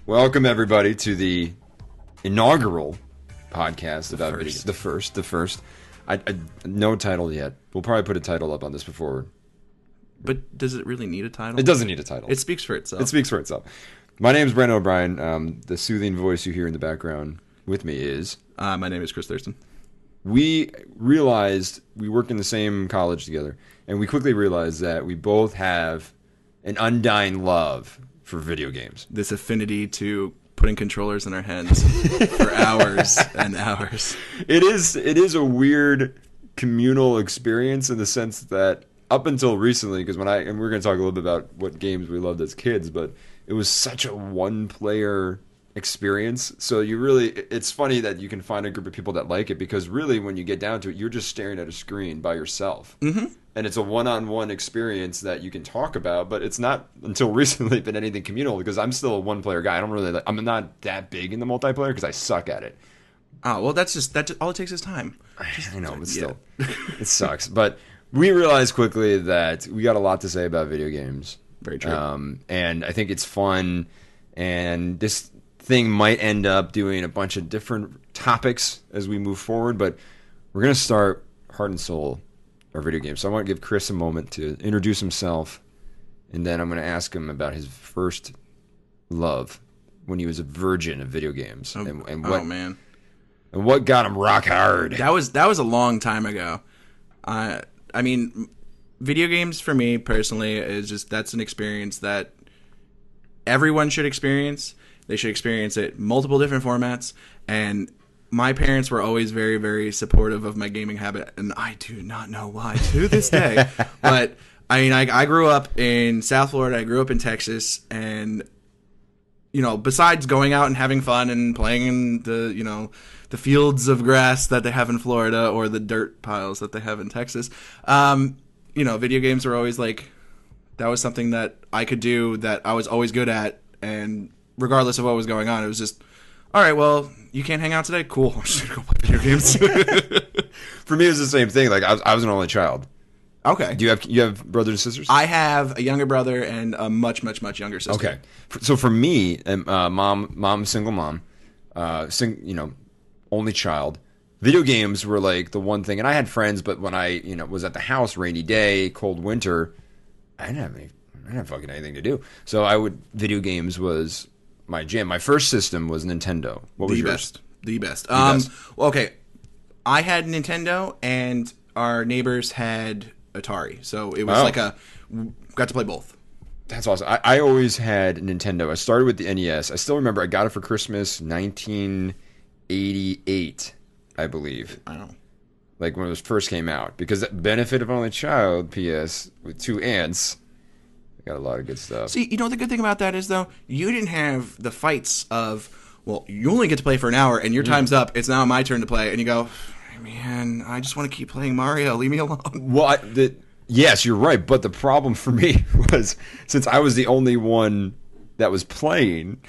Welcome everybody to the inaugural podcast about video games. The first. I no title yet. We'll probably put a title up on this before. But does it really need a title? It doesn't need a title. It speaks for itself. It speaks for itself. My name is Brandon O'Brien. The soothing voice you hear in the background with me is... my name is Chris Thurston. We realized we work in the same college together, and we quickly realized that we both have an undying love for video games. This affinity to putting controllers in our hands for hours and hours. It is a weird communal experience in the sense that up until recently, because and we're going to talk a little bit about what games we loved as kids, but it was such a one-player experience. So it's funny that you can find a group of people that like it, because really when you get down to it, you're just staring at a screen by yourself. Mm-hmm. And it's a one-on-one experience that you can talk about, but it's not until recently been anything communal, because I'm still a one-player guy. I'm not that big in the multiplayer because I suck at it. Oh, well, that's all it takes is time. I know, but still, it sucks. But we realized quickly that we got a lot to say about video games. Very true. And I think it's fun, and this thing might end up doing a bunch of different topics as we move forward, but we're going to start heart and soul our video games. So I want to give Chris a moment to introduce himself, and then I'm going to ask him about his first love when he was a virgin of video games. Man. And what got him rock hard. That was a long time ago. I mean, video games for me personally that's an experience that everyone should experience. They should experience it multiple different formats, and my parents were always very, very supportive of my gaming habit, and I do not know why to this day. But I mean, I grew up in South Florida. I grew up in Texas, and besides going out and having fun and playing in the fields of grass that they have in Florida or the dirt piles that they have in Texas, video games were always that was something that I could do, that I was always good at, and regardless of what was going on, it was just, all right, well, you can't hang out today? Cool. I'm just going to go play video games. For me, it was the same thing. I was an only child. Okay. Do you have brothers and sisters? I have a younger brother and a much, much, much younger sister. Okay. So for me, single mom, only child, video games were the one thing. And I had friends, but when I was at the house, rainy day, cold winter, I didn't have fucking anything to do. So video games was my jam. My first system was Nintendo. What was yours? The best. Well, okay. I had Nintendo, and our neighbors had Atari. So it was got to play both. That's awesome. I always had Nintendo. I started with the NES. I still remember I got it for Christmas 1988, I believe. Wow. Like when it first came out. Because that benefit of only child, PS, with two aunts, got a lot of good stuff. See, the good thing about that is, though, you didn't have the fights of, well, you only get to play for an hour, and your time's up. It's now my turn to play. And you go, man, I just want to keep playing Mario. Leave me alone. Well, yes, you're right. But the problem for me was, since I was the only one that was playing,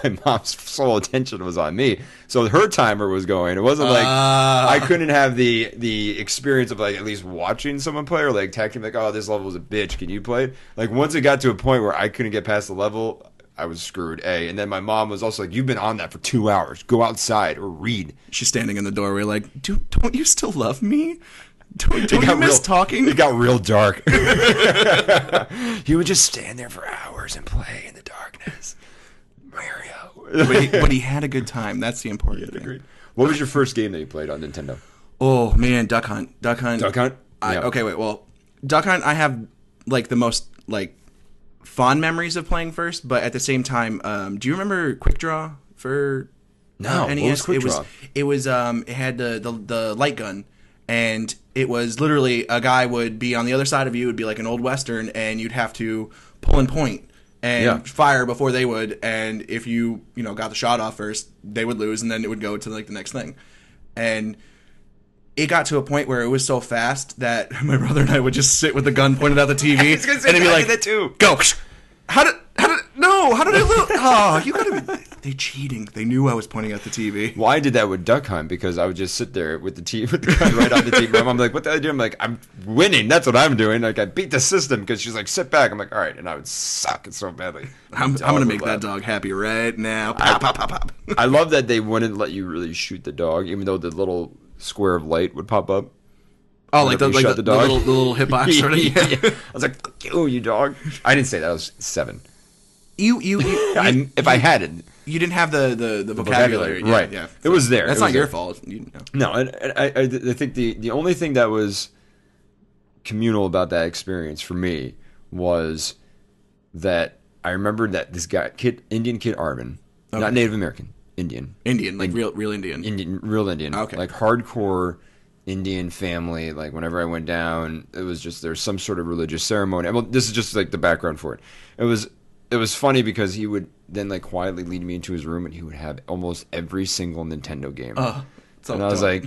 my mom's sole attention was on me. So her timer was going. It wasn't I couldn't have the experience of at least watching someone play, or texting oh, this level was a bitch, can you play it? Once it got to a point where I couldn't get past the level, I was screwed. And then my mom was also you've been on that for 2 hours. Go outside or read. She's standing in the doorway don't you still love me? Don't you miss talking? It got real dark. He would just stand there for hours and play in the darkness. Mario. but he had a good time. That's the important thing. Agreed. What was your first game that you played on Nintendo? Oh, man, Duck Hunt. Duck Hunt? Yeah. Okay, wait. Well, Duck Hunt, I have the most fond memories of playing first, but at the same time, do you remember Quick Draw for NES? What was Quick Draw? It had the light gun, and it was literally a guy would be on the other side of you. It would be like an old Western, and you'd have to pull and point and fire before they would, and if you got the shot off first, they would lose, and then it would go to the next thing. And it got to a point where it was so fast that my brother and I would just sit with the gun pointed at the TV, and it'd be that too. Go. How did I lose? Oh, you gotta be. they cheating? They knew I was pointing at the TV. Well, I did that with Duck Hunt because I would just sit there with the gun right on the TV. My mom's like, "What the hell are you doing?" I'm like, "I'm winning. That's what I'm doing." Like I beat the system because she's like, "Sit back." I'm like, "All right," and I would suck it so badly. I'm gonna make that dog happy right now. Pop, pop, pop, pop. I love that they wouldn't let you really shoot the dog, even though the little square of light would pop up. Oh, like the little hitbox sort of. Yeah. I was like, "Fuck you dog." I didn't say that. I was 7. You if I had it, you didn't have the vocabulary, right? Yeah, it was there. That's not your fault. No, I think the only thing that was communal about that experience for me was that I remembered that this guy, Indian kid Arvin, not Native American, Indian, like real Indian, real Indian, okay, like hardcore Indian family. Like whenever I went down, it was just there's some sort of religious ceremony. Well, this is just like the background for it. It was funny because he would then like quietly lead me into his room and he would have almost every single Nintendo game. And I was like,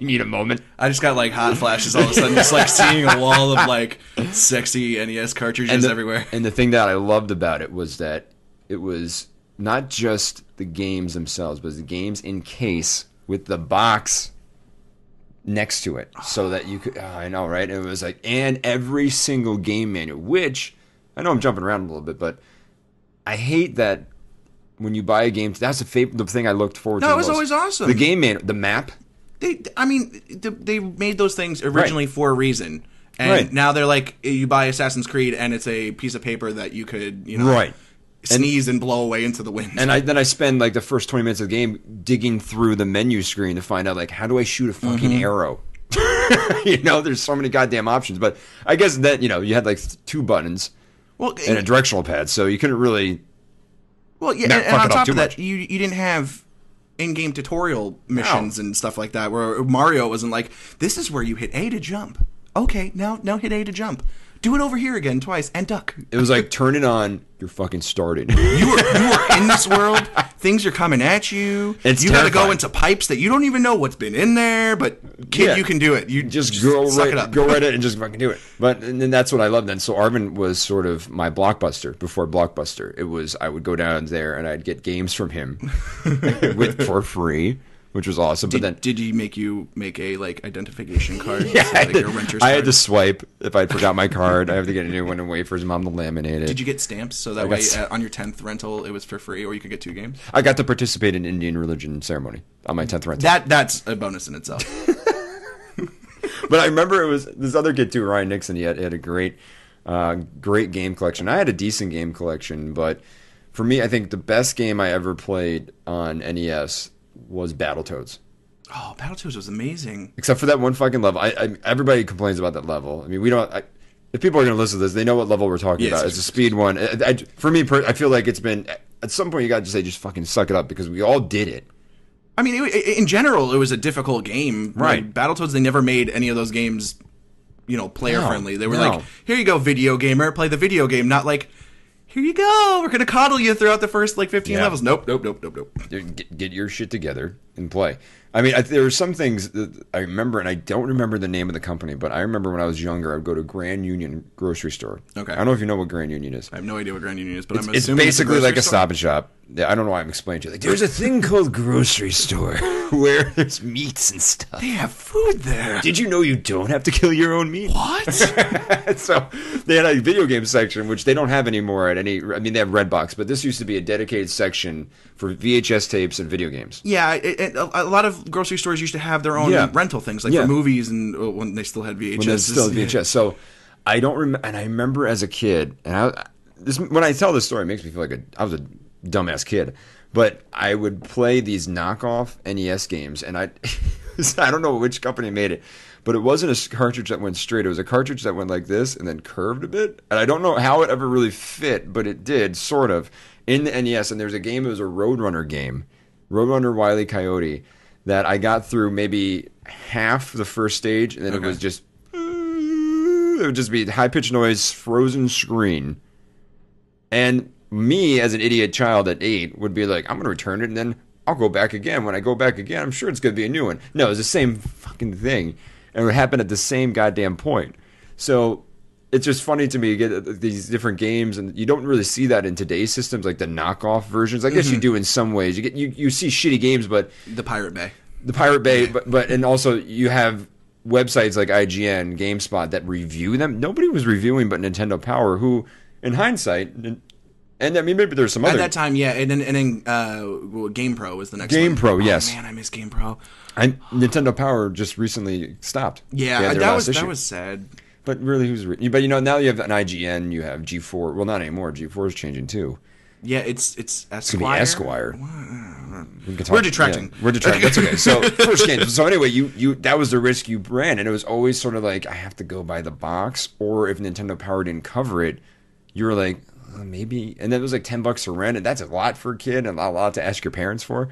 you need a moment. I just got like hot flashes all of a sudden, just like seeing a wall of like sexy NES cartridges everywhere. And the thing that I loved about it was that it was not just the games themselves, but the games in case with the box next to it so that you could, I know, right? It was like, and every single game manual, which I know I'm jumping around a little bit, but I hate that when you buy a game, that's the thing I looked forward to. No, it was always awesome. The game manual, the map. They made those things originally for a reason. And now they're like, you buy Assassin's Creed and it's a piece of paper that you could, sneeze and blow away into the wind. And then I spend like the first 20 minutes of the game digging through the menu screen to find out like, how do I shoot a fucking arrow? There's so many goddamn options. But I guess that, you had like 2 buttons and a directional pad, so you couldn't really... Well, yeah, and on top of that, you didn't have in-game tutorial missions and stuff like that, where Mario wasn't like, this is where you hit A to jump. Okay, now hit A to jump. Do it over here again twice and duck. It was like, turn it on, you're fucking starting. You are in this world, things are coming at you. You got to go into pipes that you don't even know what's been in there, but kid, you can do it. You just suck it up. Go right in and just fucking do it. And then that's what I loved then. So Arvin was sort of my Blockbuster before Blockbuster. It was, I would go down there and I'd get games from him for free. Which was awesome. Did he make you make a identification card? Yeah, so, like, your renter's I card? had to swipe if I forgot my card. I have to get a new one and wait for his mom to laminate it. Did you get stamps so that way on your 10th rental it was for free, or you could get 2 games? I got to participate in Indian religion ceremony on my 10th rental. That's a bonus in itself. But I remember it was this other kid too, Ryan Nixon. He had a great game collection. I had a decent game collection, but for me, I think the best game I ever played on NES was Battletoads. Oh, Battletoads was amazing. Except for that one fucking level. Everybody complains about that level. I mean, we don't... if people are going to listen to this, they know what level we're talking about. It's a speed one. For me, I feel like it's been... At some point, you got to say, just fucking suck it up, because we all did it. I mean, in general, it was a difficult game. Right. Like, Battletoads, they never made any of those games, player-friendly. They were like, here you go, video gamer, play the video game. Not like... Here you go. We're gonna coddle you throughout the first 15 levels. Nope. Get your shit together and play. I mean, there are some things that I remember, and I don't remember the name of the company, but I remember when I was younger, I'd go to Grand Union grocery store. Okay. I don't know if you know what Grand Union is. I have no idea what Grand Union is, but I'm it's assuming basically like a store? Stop and Shop. I don't know why I'm explaining to you. Like, there's a thing called grocery store where there's meats and stuff. They have food there. Did you know you don't have to kill your own meat? What? So they had a video game section, which they don't have anymore at any... I mean, they have Redbox, but this used to be a dedicated section for VHS tapes and video games. Yeah, a lot of grocery stores used to have their own rental things, like for movies, and when they still had VHS. When they still had VHS. So I don't remember... And I remember as a kid... And when I tell this story, it makes me feel like I was a dumbass kid. But I would play these knockoff NES games, and I don't know which company made it, but it wasn't a cartridge that went straight. It was a cartridge that went like this and then curved a bit. And I don't know how it ever really fit, but it did, sort of, in the NES. And there's a game, it was a Roadrunner game, Roadrunner Wile E. Coyote, that I got through maybe half the first stage, and then it was just... It would just be high-pitched noise, frozen screen. And... me, as an idiot child at 8, would be like, I'm going to return it, and then I'll go back again. When I go back again, I'm sure it's going to be a new one. No, it's the same fucking thing. And it would happen at the same goddamn point. So it's just funny to me. You get these different games, and you don't really see that in today's systems, like the knockoff versions. I guess you do in some ways. You see shitty games, but The Pirate Bay. but and also you have websites like IGN, GameSpot that review them. Nobody was reviewing but Nintendo Power, who, in hindsight, and I mean maybe there's some other at that time, yeah, and then GamePro was the next GamePro, one. yes. Oh, man, I miss GamePro. Nintendo Power just recently stopped. Yeah, that was sad. But really, but now you have an IGN, you have G4. Well, not anymore. G4 is changing too. Yeah, it's Esquire. It's gonna be Esquire. We're detracting. Yeah, we're detracting. That's okay. So first game. So anyway, you that was the risk you ran, and it was always sort of like I have to go by the box, or if Nintendo Power didn't cover it, you were like maybe, and then it was like $10 to rent, and that's a lot for a kid, and a lot to ask your parents for.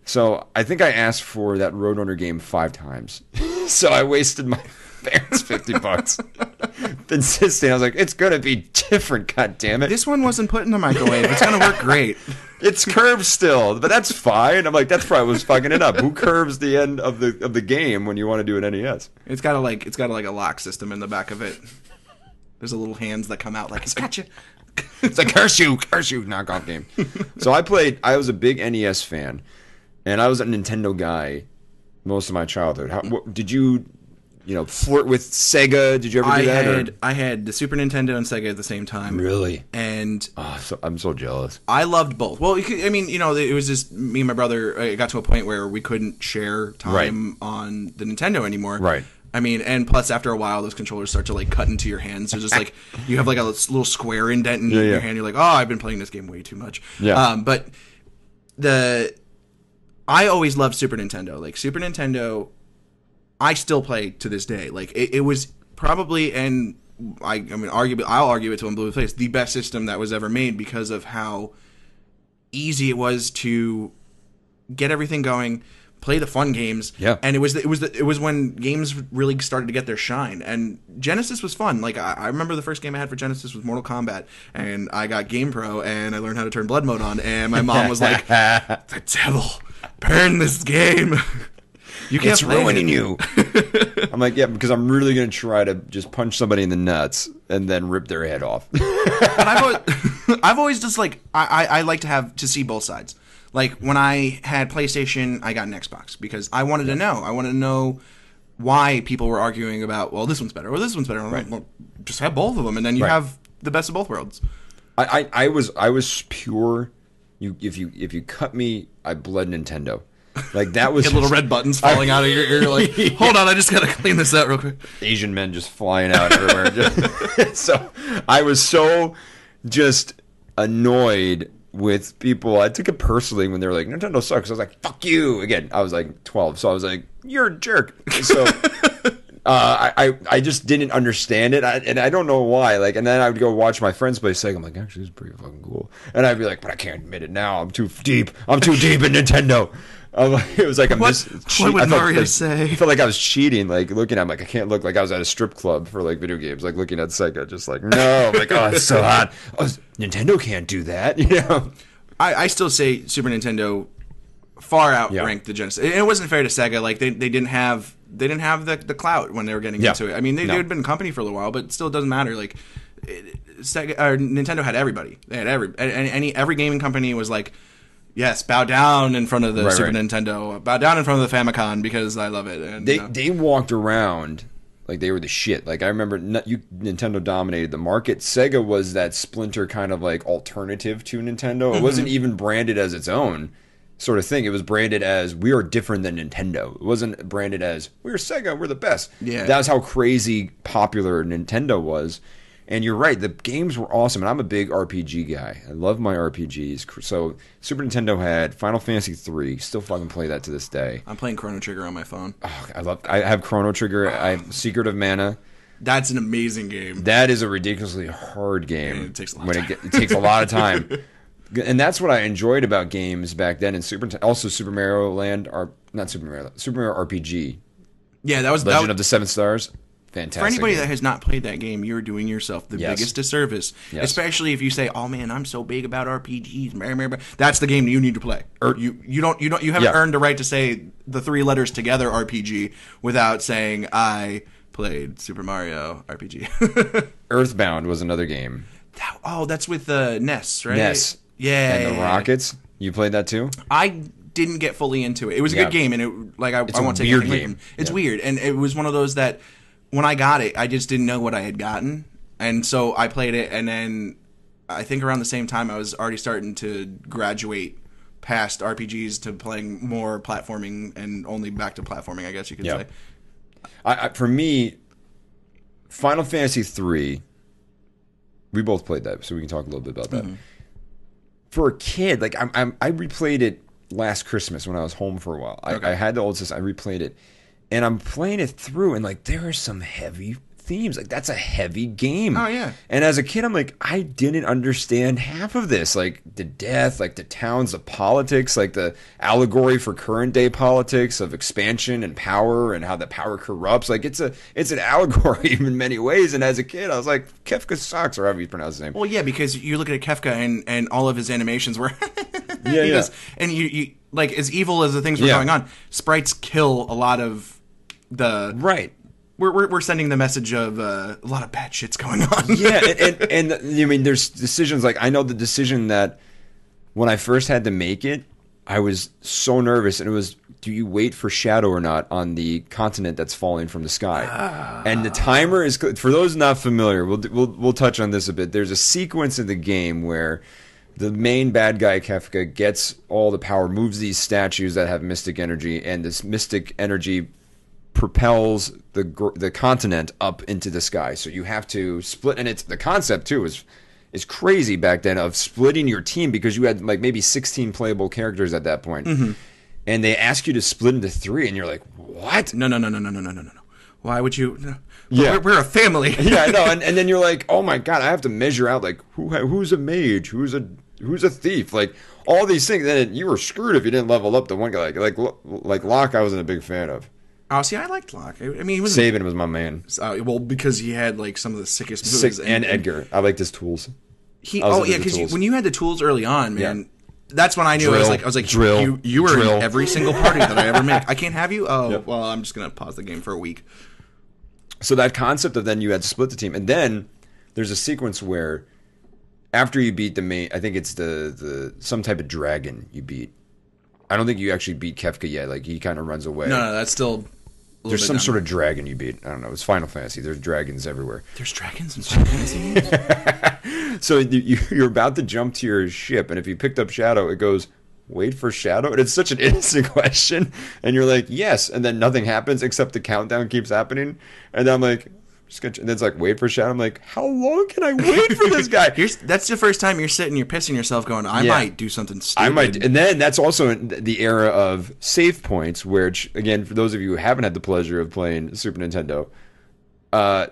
So I think I asked for that Roadrunner game 5 times. So I wasted my parents $50. Insisting, I was like, it's gonna be different. God damn it! This one wasn't put in the microwave. It's gonna work great. It's curved still, but that's fine. I'm like, that's probably what's fucking it up. Who curves the end of the game when you want to do an NES? It's got a lock system in the back of it. There's a little hands that come out like it's gotcha. It's like curse you knockoff game. So I was a big NES fan, and I was a Nintendo guy most of my childhood. Did you flirt with Sega? Did you ever do that? I had the Super Nintendo and Sega at the same time. Really? And I'm so jealous. I loved both. Well, I mean, it was just me and my brother. It got to a point where we couldn't share time on the Nintendo anymore. Right. I mean, and plus, after a while, those controllers start to like cut into your hands. There's just like you have like a little square indent in your hand. You're like, oh, I've been playing this game way too much. Yeah. But I always loved Super Nintendo. Like Super Nintendo, I still play to this day. Like it was probably, and I mean, I'll argue it till I'm blue in the face, the best system that was ever made because of how easy it was to get everything going. Play the fun games, and it was when games really started to get their shine. And Genesis was fun. Like I remember the first game I had for Genesis was Mortal Kombat, and I got GamePro, and I learned how to turn blood mode on. And my mom was like, "The devil, burn this game! You can't it's ruining you." I'm like, yeah, because I'm really gonna try to just punch somebody in the nuts and then rip their head off. But I've always just like I like to see both sides. Like, when I had PlayStation, I got an Xbox because I wanted to know. I wanted to know why people were arguing about, well, this one's better, or this one's better. Right. Well, just have both of them, and then you have the best of both worlds. I was pure. If you cut me, I bled Nintendo. Like, that was... You had little red buttons falling out of your ear. Like, hold on, I just got to clean this out real quick. Asian men just flying out everywhere. So, I was so just annoyed with people. I took it personally when they were like, Nintendo sucks. I was like, fuck you. Again, I was like 12, so I was like, you're a jerk. So I just didn't understand it, and I don't know why. Like, and then I would go watch my friends play Sega. I'm like, actually, this is pretty fucking cool. And I'd be like, but I can't admit it now. I'm too deep in Nintendo. It was like what would Mario say? I felt like I was cheating, like looking at him, like I can't look like I was at a strip club for like video games, like looking at Sega, just like no, like oh it's so hot. Oh, Nintendo can't do that, you know. I still say Super Nintendo far outranked the Genesis. It wasn't fair to Sega, like they didn't have the clout when they were getting into it. I mean they had been a company for a little while, but it still doesn't matter. Like Sega or Nintendo had everybody. They had every gaming company was like, yes, bow down in front of the Super Nintendo. Bow down in front of the Famicom because I love it. And, they walked around like they were the shit. Like I remember Nintendo dominated the market. Sega was that splinter kind of like alternative to Nintendo. It wasn't even branded as its own sort of thing. It was branded as we are different than Nintendo. It wasn't branded as we're Sega, we're the best. Yeah. That was how crazy popular Nintendo was. And you're right, the games were awesome, and I'm a big RPG guy. I love my RPGs. So Super Nintendo had Final Fantasy III. Still fucking play that to this day. I'm playing Chrono Trigger on my phone. Oh, I have Chrono Trigger. I have Secret of Mana. That's an amazing game. That is a ridiculously hard game. And it takes a lot of time. It takes a lot of time. And that's what I enjoyed about games back then. And also Super Mario Land, or not Super Mario RPG. Yeah, that was Legend of the Seven Stars. Fantastic. For anybody that has not played that game, you're doing yourself the biggest disservice. Yes. Especially if you say, "Oh man, I'm so big about RPGs." That's the game that you need to play. You haven't earned the right to say the 3 letters together RPG without saying I played Super Mario RPG. Earthbound was another game. That's with Ness, right? Ness. Yeah. And the Rockets. You played that too? I didn't get fully into it. It was a good game, and I won't take anything away from it. It's weird, and it was one of those that when I got it, I just didn't know what I had gotten, and so I played it, and then I think around the same time I was already starting to graduate past RPGs to playing more platforming and only back to platforming, I guess you could say. For me, Final Fantasy III, we both played that, so we can talk a little bit about that. Mm-hmm. For a kid, like I replayed it last Christmas when I was home for a while. I had the old system. I replayed it, and I'm playing it through, and like there are some heavy themes. Like that's a heavy game. Oh yeah. And as a kid, I'm like, I didn't understand half of this. Like the death, like the towns, the politics, like the allegory for current day politics of expansion and power and how the power corrupts. Like it's an allegory in many ways. And as a kid, I was like, Kefka sucks, or however you pronounce his name. Well, yeah, because you look at Kefka and all of his animations were and you like as evil as the things were going on, sprites kill a lot of the We're sending the message of a lot of bad shit's going on. and I mean, there's decisions like I know the decision that when I first had to make it, I was so nervous, and it was, do you wait for Shadow or not on the continent that's falling from the sky? And the timer is, for those not familiar, we'll touch on this a bit. There's a sequence in the game where the main bad guy Kefka gets all the power, moves these statues that have mystic energy, and this mystic energy propels the continent up into the sky. So you have to split, and it's the concept too is crazy back then of splitting your team, because you had like maybe 16 playable characters at that point. Mm-hmm. And they ask you to split into 3, and you're like, what? No. Why would you? No. Yeah, we're a family. Yeah, I know. And then you're like, oh my god, I have to measure out like who's a mage, who's a thief, like all these things. Then you were screwed if you didn't level up the one guy. Like Locke, I wasn't a big fan of. Oh, see, I liked Locke. I mean, Sabin was my man. Well, because he had like some of the sickest moves. And Edgar, I liked his tools. Because when you had the tools early on, man, that's when I knew. I was like, drill. You were in every single party that I ever made. I can't have you. Oh, well, I'm just gonna pause the game for a week. So that concept of then you had to split the team, and then there's a sequence where after you beat the main, I think it's the some type of dragon you beat. I don't think you actually beat Kefka yet. Like he kind of runs away. No, that's still. There's some sort of dragon you beat. I don't know. It's Final Fantasy. There's dragons everywhere. There's dragons in Final Fantasy? So you're about to jump to your ship, and if you picked up Shadow, it goes, wait for Shadow? And it's such an innocent question. And you're like, yes. And then nothing happens except the countdown keeps happening. And then I'm like, and then it's like, wait for Shadow. I'm like, how long can I wait for this guy? That's the first time you're pissing yourself going, I might do something stupid. I might. And then that's also the era of save points, which, again, for those of you who haven't had the pleasure of playing Super Nintendo,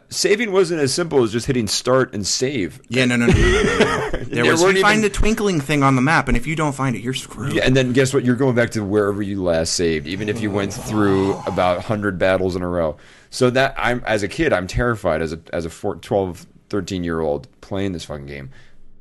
saving wasn't as simple as just hitting start and save. Yeah, no. You find the twinkling thing on the map, and if you don't find it, you're screwed. Yeah, and then guess what? You're going back to wherever you last saved, even if you went through about 100 battles in a row. So that as a kid, I'm terrified as a 12, 13-year-old playing this fucking game.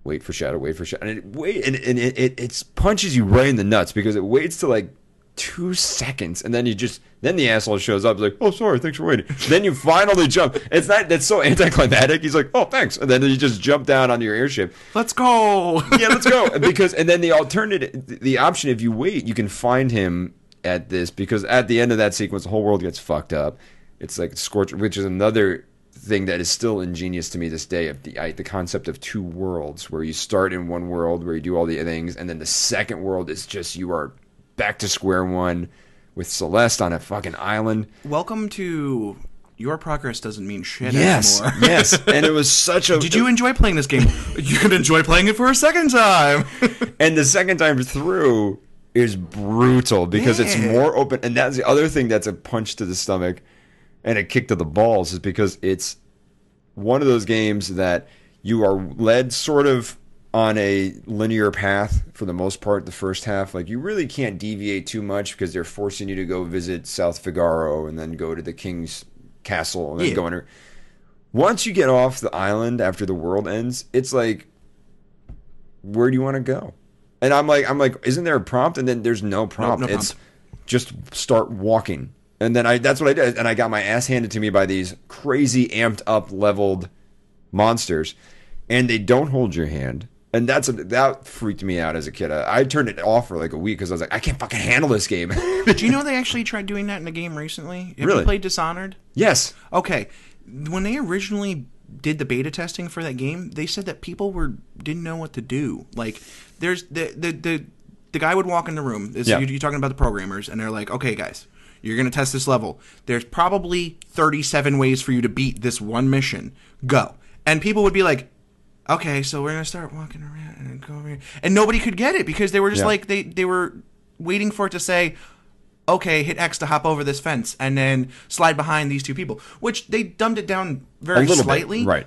Wait for Shadow, and it punches you right in the nuts, because it waits to like 2 seconds, and then the asshole shows up like, oh, sorry, thanks for waiting. Then you finally jump. That's so anticlimactic. He's like, oh, thanks, and then you just jump down onto your airship. Let's go. Yeah, let's go. And then the option, if you wait, you can find him at this, because at the end of that sequence, the whole world gets fucked up. It's like Scorch, which is another thing that is still ingenious to me this day, of the concept of 2 worlds, where you start in one world where you do all the things, and then the second world is just you are back to square one with Celeste on a fucking island. Welcome to your progress doesn't mean shit anymore. Yes, and it was such a... Did you enjoy playing this game? You could enjoy playing it for a second time. And the second time through is brutal, because it's more open, and that's the other thing that's a punch to the stomach and a kick to the balls, is because it's one of those games that you are led sort of on a linear path for the most part. The first half, like, you really can't deviate too much, because they're forcing you to go visit South Figaro and then go to the king's castle and then go under. Once you get off the island after the world ends, it's like, where do you want to go? And I'm like, isn't there a prompt? And then there's no prompt. No it's just start walking. And then that's what I did. And I got my ass handed to me by these crazy amped up leveled monsters. And they don't hold your hand. And that freaked me out as a kid. I turned it off for like a week because I was like, I can't fucking handle this game. Do you know they actually tried doing that in a game recently? Have Really? you played Dishonored? Yes. Okay. When they originally did the beta testing for that game, they said that people didn't know what to do. Like, there's the guy would walk in the room. You're talking about the programmers, and they're like, okay, guys, you're going to test this level. There's probably 37 ways for you to beat this one mission. Go. And people would be like, okay, so we're going to start walking around and go over here. And nobody could get it because they were just like, they were waiting for it to say, okay, hit X to hop over this fence and then slide behind these two people, which they dumbed it down very slightly. Right.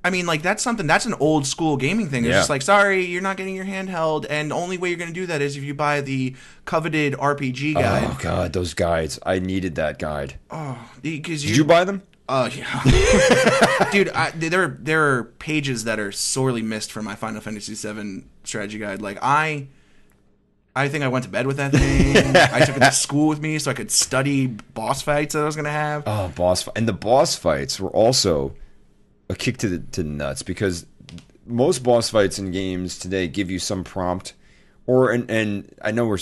I mean, like, that's an old school gaming thing. It's just like, sorry, you're not getting your handheld, and the only way you're going to do that is if you buy the coveted RPG guide. Oh, God, those guides. I needed that guide. Oh, because Did you buy them? Oh, yeah. Dude, there are pages that are sorely missed from my Final Fantasy VII strategy guide. Like, I think I went to bed with that thing. I took it to school with me so I could study boss fights that I was going to have. Oh, and the boss fights were also a kick to the nuts because most boss fights in games today give you some prompt, and I know we're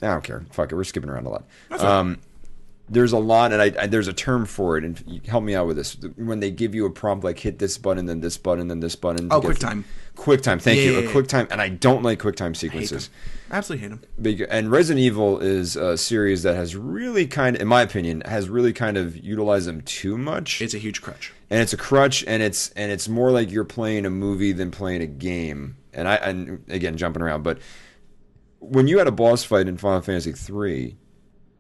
I don't care. Fuck it, we're skipping around a lot. That's right. There's a lot, and there's a term for it, and you help me out with this. When they give you a prompt like hit this button, then this button, then this button. Oh, QuickTime. QuickTime, thank you. Yeah. A QuickTime, and I don't like QuickTime sequences. Absolutely hate them. And Resident Evil is a series that has really kind of, in my opinion, utilized them too much. It's a huge crutch. And it's a crutch, and it's more like you're playing a movie than playing a game. And again, jumping around, but when you had a boss fight in Final Fantasy III,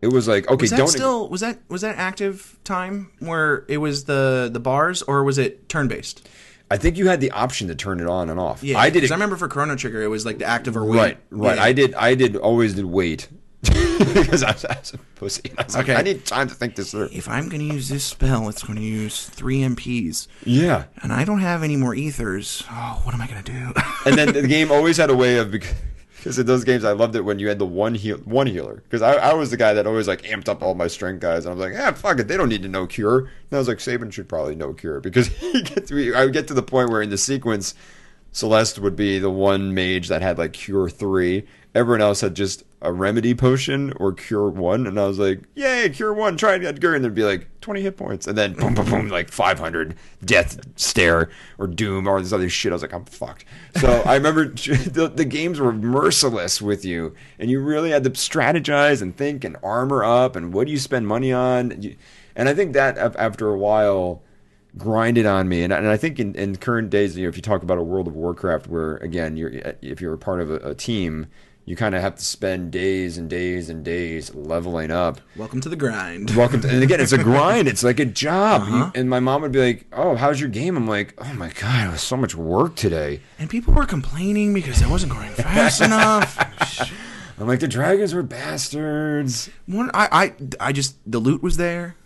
it was like, okay, was that active time where it was the bars, or was it turn based? I think you had the option to turn it on and off. Yeah, I did. Because I remember for Chrono Trigger, it was like the active or wait. Right. Yeah. I always did wait because I was a pussy. I was like, I need time to think this through. If I'm going to use this spell, it's going to use 3 MPs. Yeah. And I don't have any more ethers. Oh, what am I going to do? And then the game always had a way of, because in those games I loved it when you had the one healer. Because I was the guy that always like amped up all my strength guys. And I was like, fuck it, they don't need to know cure. And I was like, Sabin should probably know cure. Because I would get to the point where in the sequence, Celeste would be the one mage that had like cure 3. Everyone else had just a remedy potion or cure 1. And I was like, yay, cure 1, try it, Edgar. And there'd be like 20 hit points. And then boom, boom, boom, like 500 death stare or doom or all this other shit. I was like, I'm fucked. So I remember the games were merciless with you. And you really had to strategize and think and armor up. And what do you spend money on? And I think that after a while grinded on me. And I think in current days, if you talk about a World of Warcraft where, again, if you're a part of a team, you kind of have to spend days and days and days leveling up. Welcome to the grind. And again, it's a grind. It's like a job. Uh-huh. And my mom would be like, oh, how's your game? I'm like, oh my God, it was so much work today. And people were complaining because I wasn't going fast enough. I'm like, the dragons were bastards. I just, the loot was there.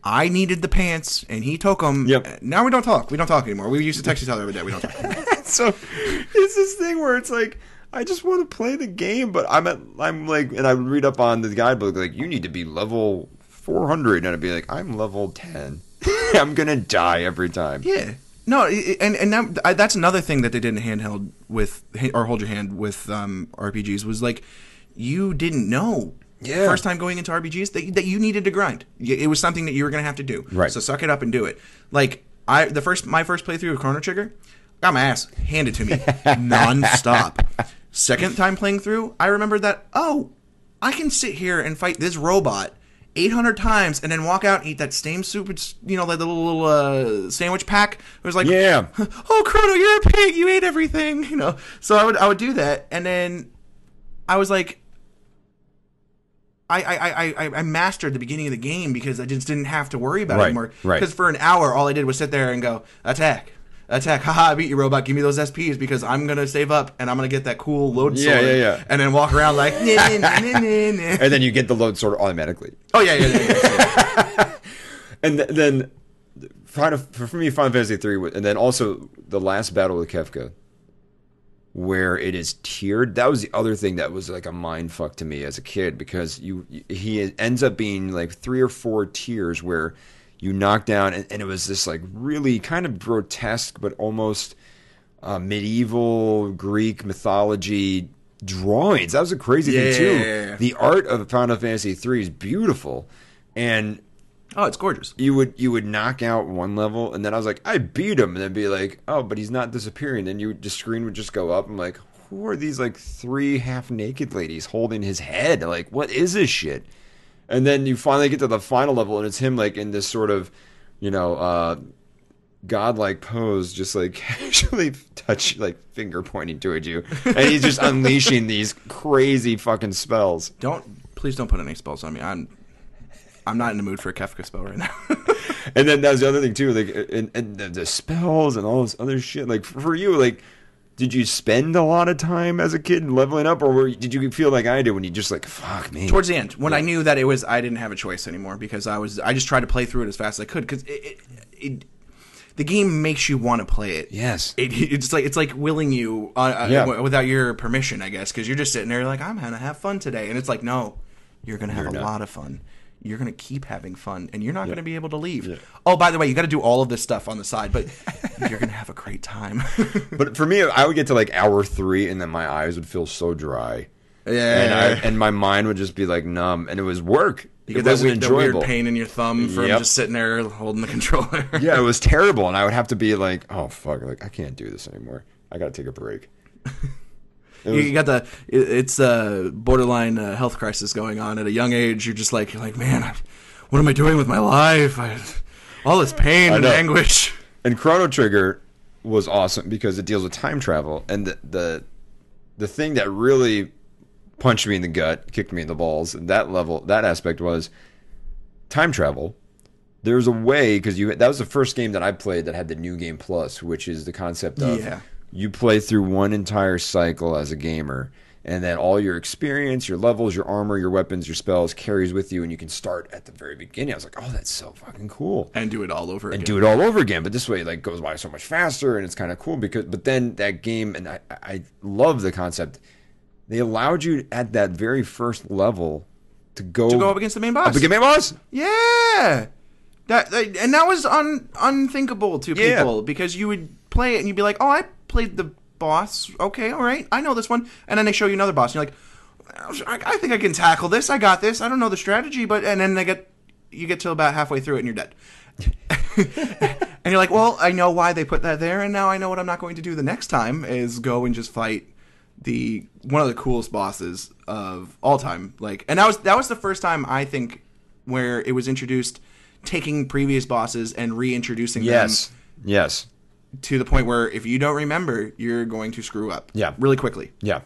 I needed the pants, and he took them. Yep. Now we don't talk. We don't talk anymore. We used to text each other every day. We don't talk. So it's this thing where it's like, I just want to play the game, but I'm like, and I would read up on the guidebook, like, you need to be level 400, and I'd be like, I'm level 10. I'm gonna die every time. Yeah. No, and that's another thing that they did in handheld with, or hold your hand with RPGs, was like, you didn't know. Yeah. First time going into RPGs that you needed to grind. It was something that you were going to have to do. Right. So suck it up and do it. Like my first playthrough of Chrono Trigger, got my ass handed to me nonstop. Second time playing through, I remembered that, I can sit here and fight this robot 800 times and then walk out and eat that same soup, like the little sandwich pack. It was like, yeah. Oh, Chrono, you're a pig. You ate everything. So I would do that, and then I was like, I mastered the beginning of the game because I just didn't have to worry about it anymore. Right. Because for an hour, all I did was sit there and go, attack. Haha, I beat you, robot. Give me those SPs because I'm going to save up and I'm going to get that cool load sword. Yeah. And then walk around like, nah. And then you get the load sword automatically. Oh, yeah. And then, for me, Final Fantasy 3, and then also the last battle with Kefka. where it is tiered. That was the other thing that was like a mind fuck to me as a kid, because he ends up being like 3 or 4 tiers where you knock down, and it was this like really kind of grotesque but almost medieval Greek mythology drawings. That was a crazy thing too. Yeah. The art of Final Fantasy 3 is beautiful, and Oh, it's gorgeous. you would knock out one level, and then I was like, I beat him, and then be like, oh, but he's not disappearing. Then the screen would just go up. I'm like, who are these like 3 half naked ladies holding his head? Like, what is this shit? And then you finally get to the final level, and it's him like in this sort of, godlike pose, just like casually finger pointing towards you, and he's just unleashing these crazy fucking spells. Please don't put any spells on me. I'm not in the mood for a Kefka spell right now. And then that was the other thing too, like, and the spells and all this other shit. Like for you, like, did you spend a lot of time as a kid leveling up, or did you feel like I did when you just like, fuck me? Towards the end, when I knew that I didn't have a choice anymore, because I just tried to play through it as fast as I could, because the game makes you want to play it. Yes, it's like willing you without your permission, I guess, because you're just sitting there like, I'm gonna have fun today, and it's like, no, you're gonna have a lot of fun. You're going to keep having fun, and you're not going to be able to leave. Yeah. Oh, by the way, you got to do all of this stuff on the side, but you're going to have a great time. But for me, I would get to like hour 3, and then my eyes would feel so dry. Yeah. And my mind would just be like numb, and it was work. You get that weird pain in your thumb from just sitting there holding the controller. Yeah, it was terrible, and I would have to be like, oh, fuck, like I can't do this anymore. I got to take a break. You got it's borderline health crisis going on at a young age. You're like, man, what am I doing with my life? All this pain and anguish. And Chrono Trigger was awesome because it deals with time travel, and the thing that really punched me in the gut, kicked me in the balls, and that aspect was time travel. There's a way, because that was the first game that I played that had the New Game Plus, which is the concept of you play through one entire cycle as a gamer, and then all your experience, your levels, your armor, your weapons, your spells carries with you, and you can start at the very beginning. I was like, oh, that's so fucking cool. And do it all over again. But this way, like, goes by so much faster, and it's kind of cool but then that game, and I love the concept. They allowed you at that very first level to go up against the main boss. Up against the main boss? Yeah. That was unthinkable to people, because you would play it and you'd be like, oh, I played the boss. Okay, all right. I know this one. And then they show you another boss, and you're like, I think I can tackle this. I got this. I don't know the strategy, and then you get to about halfway through it and you're dead. And you're like, well, I know why they put that there, and now I know what I'm not going to do the next time is go and just fight one of the coolest bosses of all time. Like, and that was the first time, I think, where it was introduced, taking previous bosses and reintroducing them. Yes. To the point where if you don't remember, you're going to screw up. Yeah. Really quickly. Yeah.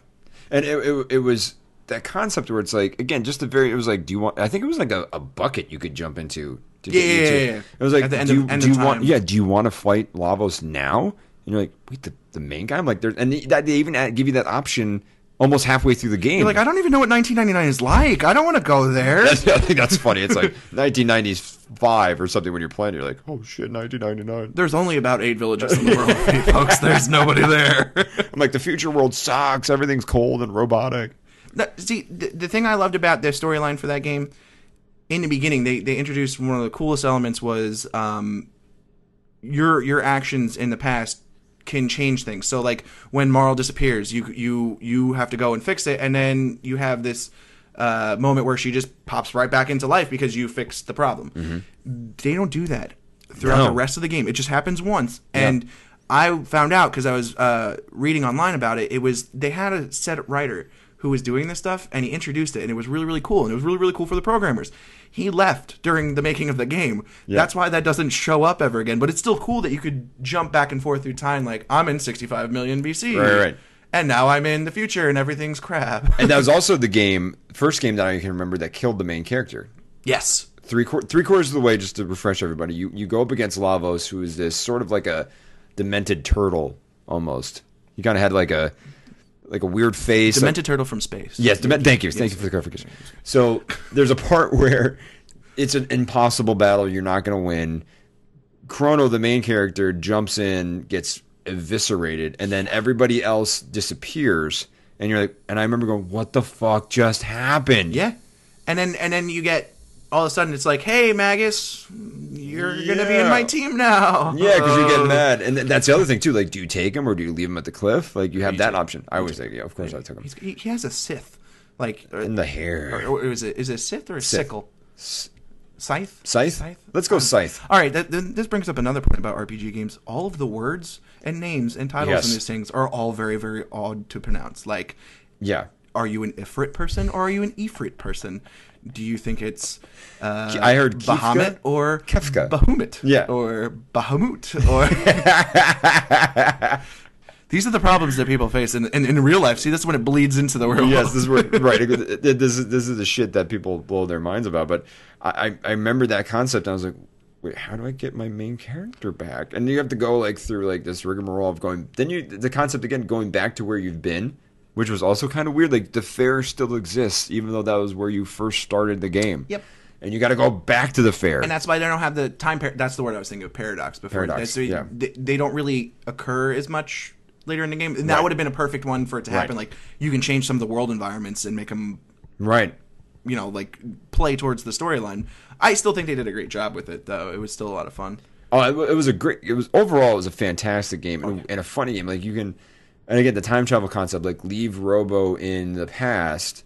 And it was that concept where it's like, again, it was like, I think it was like a bucket you could jump into. Yeah. It was like, at the end do you want to fight Lavos now? And you're like, wait, the main guy? I'm like, they even give you that option almost halfway through the game. You're like, I don't even know what 1999 is like. I don't want to go there. I think that's funny. It's like 1995 or something when you're playing. You're like, oh shit, 1999. There's only about 8 villages in the world, folks. There's nobody there. I'm like, the future world sucks. Everything's cold and robotic. See, the thing I loved about the storyline for that game, in the beginning, they introduced one of the coolest elements was your actions in the past can change things. So like when Marl disappears, you have to go and fix it, and then you have this moment where she just pops right back into life because you fixed the problem. Mm-hmm. They don't do that throughout the rest of the game. It just happens once. And I found out because I was reading online about it. They had a set writer who was doing this stuff, and he introduced it, and it was really, really cool, and it was really, really cool for the programmers. He left during the making of the game. Yeah. That's why that doesn't show up ever again, but it's still cool that you could jump back and forth through time, like, I'm in 65 million BC. Right. And now I'm in the future, and everything's crap. And that was also the first game that I can remember that killed the main character. Yes. Three quarters of the way, just to refresh everybody, you go up against Lavos, who is this sort of like a demented turtle, almost. He kind of had like a weird face. Demented turtle from space. Yes, thank you. Thank you for the clarification. So there's a part where it's an impossible battle. You're not going to win. Chrono, the main character, jumps in, gets eviscerated, and then everybody else disappears, and you're like, and I remember going, what the fuck just happened? Yeah. And then you get, all of a sudden, it's like, hey, Magus, you're going to be in my team now. Yeah, because you get mad. And that's the other thing, too. Like, do you take him or do you leave him at the cliff? Like, you have that option. I always think, yeah, of course I took him. He has a Sith. Like, in the hair. Or is it a Sith or a sickle? Scythe? Scythe? Let's go Scythe. All right, this brings up another point about RPG games. All of the words and names and titles in these things are all very, very odd to pronounce. Like, yeah. Are you an Ifrit person or are you an Ifrit person? Do you think it's I heard Bahamut or Kefka. Bahumut? Yeah. Or Bahamut? Or these are the problems that people face in real life. See, this is when it bleeds into the world. Yes, this is where, right. This is the shit that people blow their minds about. But I remember that concept. And I was like, wait, how do I get my main character back? And you have to go like through like this rigmarole of going. Then the concept again going back to where you've been, which was also kind of weird. Like the fair still exists, even though that was where you first started the game. Yep. And you got to go back to the fair. And that's why they don't have the time. That's the word I was thinking of. Paradox. Before. Paradox. Yeah. They don't really occur as much later in the game, and that would have been a perfect one for it to happen. Like you can change some of the world environments and make them like play towards the storyline. I still think they did a great job with it, though. It was still a lot of fun. Oh, it was overall it was a fantastic game and a funny game. Like you can, and again the time travel concept, like leave Robo in the past,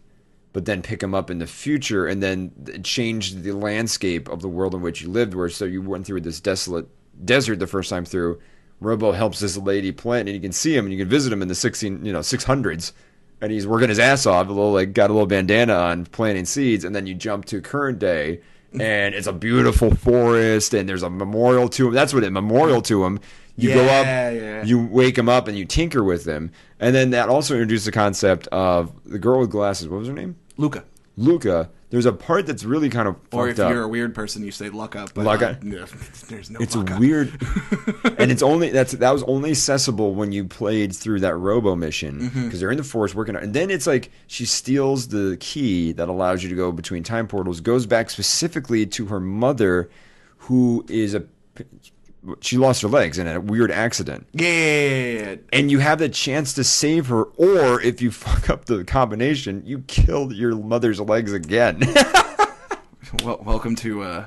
but then pick him up in the future, and then it changed the landscape of the world in which you lived. Where so you went through this desolate desert the first time through. Robo helps this lady plant, and you can see him, and you can visit him in the 600s, and he's working his ass off, got a little bandana on, planting seeds, and then you jump to current day, and it's a beautiful forest, and there's a memorial to him. That's what memorial to him. You go up, you wake him up, and you tinker with him, and then that also introduced the concept of the girl with glasses. What was her name? Luca. There's a part that's really kind of fucked up. Or if you're a weird person, you say luck up. But luck up. There's no it's luck up. Weird. And it's only that was only accessible when you played through that Robo mission because they're in the forest working on. And then it's like she steals the key that allows you to go between time portals. Goes back specifically to her mother, who is she lost her legs in a weird accident. Yeah. And you have the chance to save her, or if you fuck up the combination, you kill your mother's legs again. Well, welcome to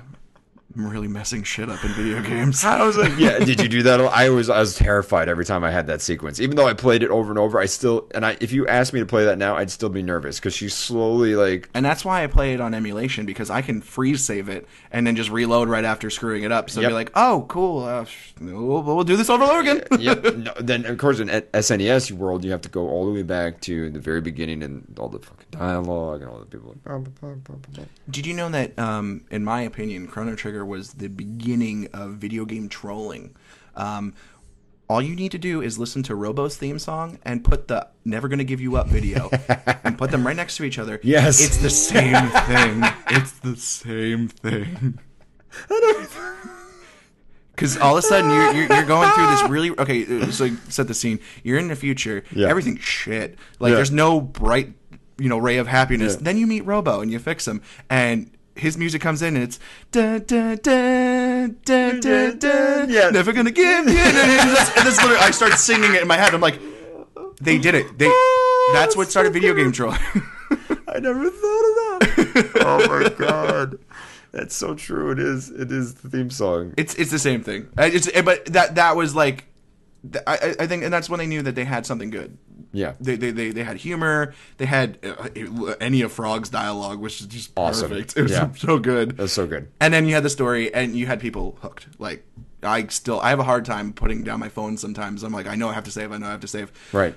really messing shit up in video games. I was like, yeah, did you do that? I was terrified every time I had that sequence. Even though I played it over and over, if you asked me to play that now, I'd still be nervous because she's slowly like. And that's why I play it on emulation, because I can freeze save it and then just reload right after screwing it up. So you're like, oh, cool, we'll do this over and over again. Yep. No, then of course in SNES world, you have to go all the way back to the very beginning and all the fucking dialogue and all the people. Like, Did you know that, in my opinion, Chrono Trigger was the beginning of video game trolling? All you need to do is listen to Robo's theme song and put the Never Gonna Give You Up video and put them right next to each other. Yes. It's the same thing. It's the same thing. Because all of a sudden you're going through this really... Okay, so set the scene. You're in the future. Yeah. Everything's shit. Like, there's no bright, ray of happiness. Yeah. Then you meet Robo and you fix him. And his music comes in and it's... Da, da, da, da, da, da, yeah. Never gonna give you... And this literally, I start singing it in my head. I'm like, they did it. That's what started video game trolling. I never thought of that. Oh my god. That's so true. It is the theme song. It's the same thing. But that was like, I think, and that's when they knew that they had something good. Yeah. They had humor. They had any of Frog's dialogue, which is just awesome. Perfect. It was so good. That's so good. And then you had the story, and you had people hooked. Like I have a hard time putting down my phone sometimes. I'm like, I know I have to save. Right.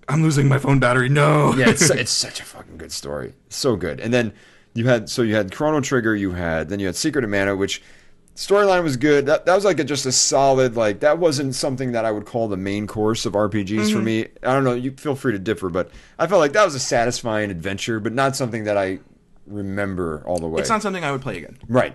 I'm losing my phone battery. No. Yeah, it's such a fucking good story. So good. And then you had Chrono Trigger. Then you had Secret of Mana, which storyline was good. That was like just a solid, like, that wasn't something that I would call the main course of RPGs for me. I don't know. You feel free to differ, but I felt like that was a satisfying adventure, but not something that I remember all the way. It's not something I would play again. Right.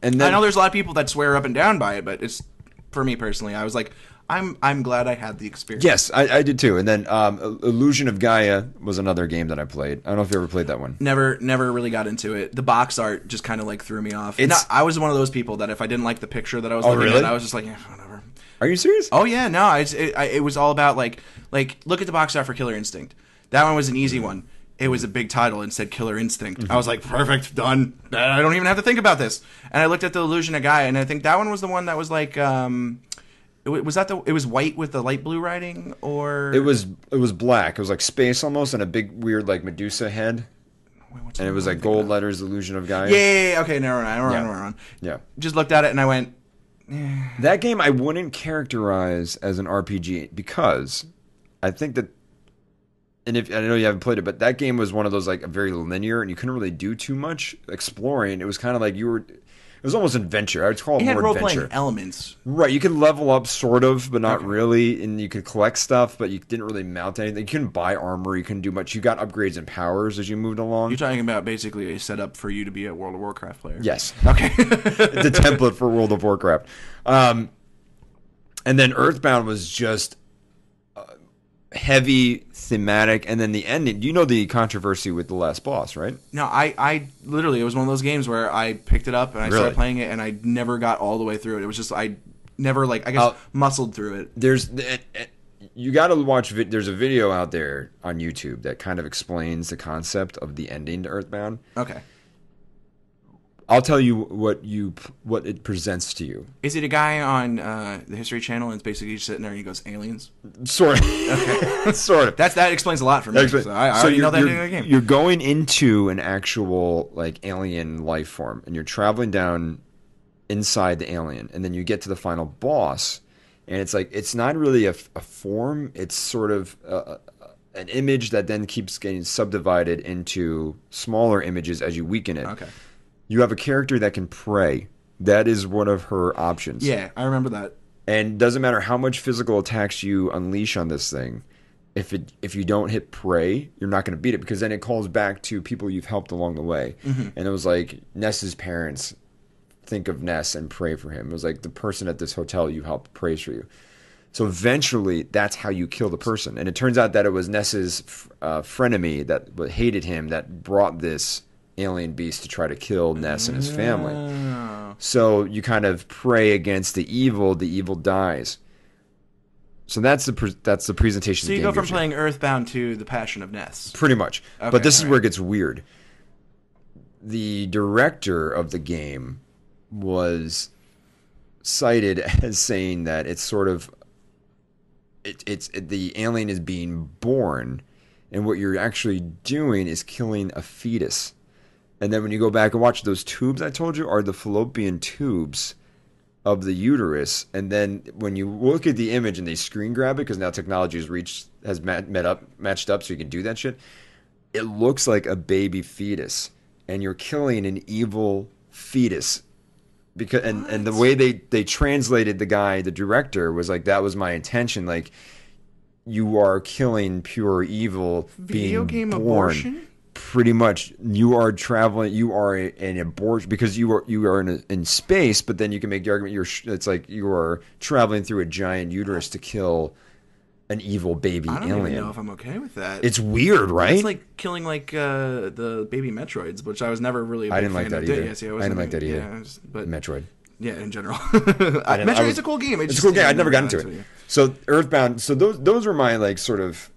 And then, I know there's a lot of people that swear up and down by it, but it's, for me personally, I was like, I'm glad I had the experience. Yes, I did too. And then Illusion of Gaia was another game that I played. I don't know if you ever played that one. Never really got into it. The box art just kind of like threw me off. I was one of those people that if I didn't like the picture that I was looking at, I was just like, whatever. Are you serious? Oh yeah, no, it was all about like look at the box art for Killer Instinct. That one was an easy one. It was a big title and said Killer Instinct. I was like, perfect, done. I don't even have to think about this. And I looked at the Illusion of Gaia, and I think that one was the one that was like, it was white with the light blue writing, or It was black. It was like space almost, and a big weird like Medusa head. Wait, And it was like gold letters, Illusion of Gaia. Yeah. Okay, never mind. Yeah. Just looked at it and I went, That game I wouldn't characterize as an RPG because I think that, and if I know you haven't played it, but that game was one of those like very linear, and you couldn't really do too much exploring. It was kind of like it was almost adventure. I would call it it had more role adventure. playing elements. Right, you could level up sort of, but not really, and you could collect stuff, but you didn't really mount anything. You couldn't buy armor, you couldn't do much. You got upgrades and powers as you moved along. You're talking about basically a setup for you to be a World of Warcraft player. Yes. Okay. The template for World of Warcraft. And then Earthbound was just heavy, thematic, and then the ending. You know the controversy with the last boss, right? No, I literally, it was one of those games where I picked it up and I started playing it and I never got all the way through it. It was just, I never, like, I guess, muscled through it. You got to watch, there's a video out there on YouTube that kind of explains the concept of the ending to Earthbound. Okay. I'll tell you what it presents to you. Is it a guy on the History Channel and it's basically just sitting there and he goes, aliens? Sort of. Okay. Sort of. That explains a lot for me. So I already know that in the game. You're going into an actual like alien life form, and you're traveling down inside the alien, and then you get to the final boss, and it's like it's not really a form. It's sort of an image that then keeps getting subdivided into smaller images as you weaken it. Okay. You have a character that can pray. That is one of her options. Yeah, I remember that. And doesn't matter how much physical attacks you unleash on this thing, if you don't hit pray, you're not going to beat it, because then it calls back to people you've helped along the way. Mm-hmm. And it was like Ness's parents think of Ness and pray for him. It was like the person at this hotel you helped prays for you. So eventually, that's how you kill the person. And it turns out that it was Ness's frenemy that hated him that brought this alien beast to try to kill Ness and his family. So you kind of pray against the evil dies. So that's the presentation. So you go from playing Earthbound to The Passion of Ness. Pretty much. Okay, but this is where it gets weird. The director of the game was cited as saying that it's sort of the alien is being born, and what you're actually doing is killing a fetus. And then when you go back and watch, those tubes I told you are the fallopian tubes of the uterus. And then when you look at the image and they screen grab it, because now technology has matched up so you can do that shit, it looks like a baby fetus. And you're killing an evil fetus. And the way they translated the director was like, that was my intention. Like, you are killing pure evil Video being game born. Abortion? Pretty much, you are traveling. You are an abortion because you are in space. But then you can make the argument it's like you are traveling through a giant uterus to kill an evil baby alien. I don't even know if I'm okay with that. It's weird, right? It's like killing like the baby Metroids, which I was never really. I didn't like that either. I didn't like that either. Yeah, but Metroid. Yeah, in general, Metroid is a cool game. It's a cool game. I'd never gotten into it. So Earthbound. So those were my like sort of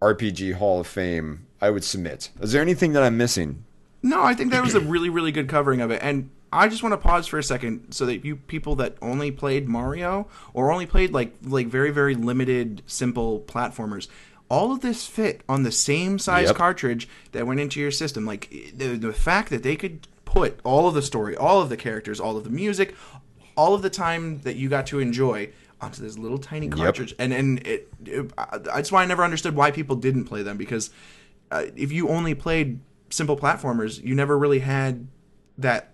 RPG Hall of Fame. I would submit. Is there anything that I'm missing? No, I think that was a really, really good covering of it. And I just want to pause for a second so that you people that only played Mario or only played like very, very limited, simple platformers, all of this fit on the same size cartridge that went into your system. Like the fact that they could put all of the story, all of the characters, all of the music, all of the time that you got to enjoy onto this little tiny cartridge. And that's why I never understood why people didn't play them, because if you only played simple platformers, you never really had that,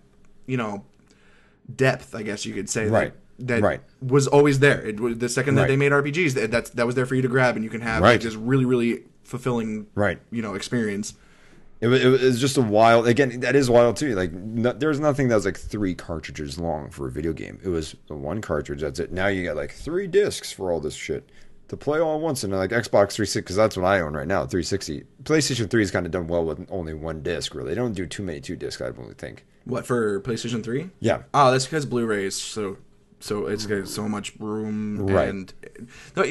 depth, I guess you could say. Right. That was always there. It was the second that they made RPGs, that was there for you to grab, and you can have like this really, really fulfilling, experience. It was just a wild. Again, that is wild too. Like there's nothing that was like 3 cartridges long for a video game. It was the 1 cartridge. That's it. Now you got like 3 discs for all this shit to play all at once. And like Xbox 360, because that's what I own right now, 360. PlayStation 3 has kind of done well with only 1 disc. Really, they don't do too many 2 discs. I really think. What, for PlayStation 3? Yeah. Oh, that's because Blu-ray is so so it's got so much room. Right. And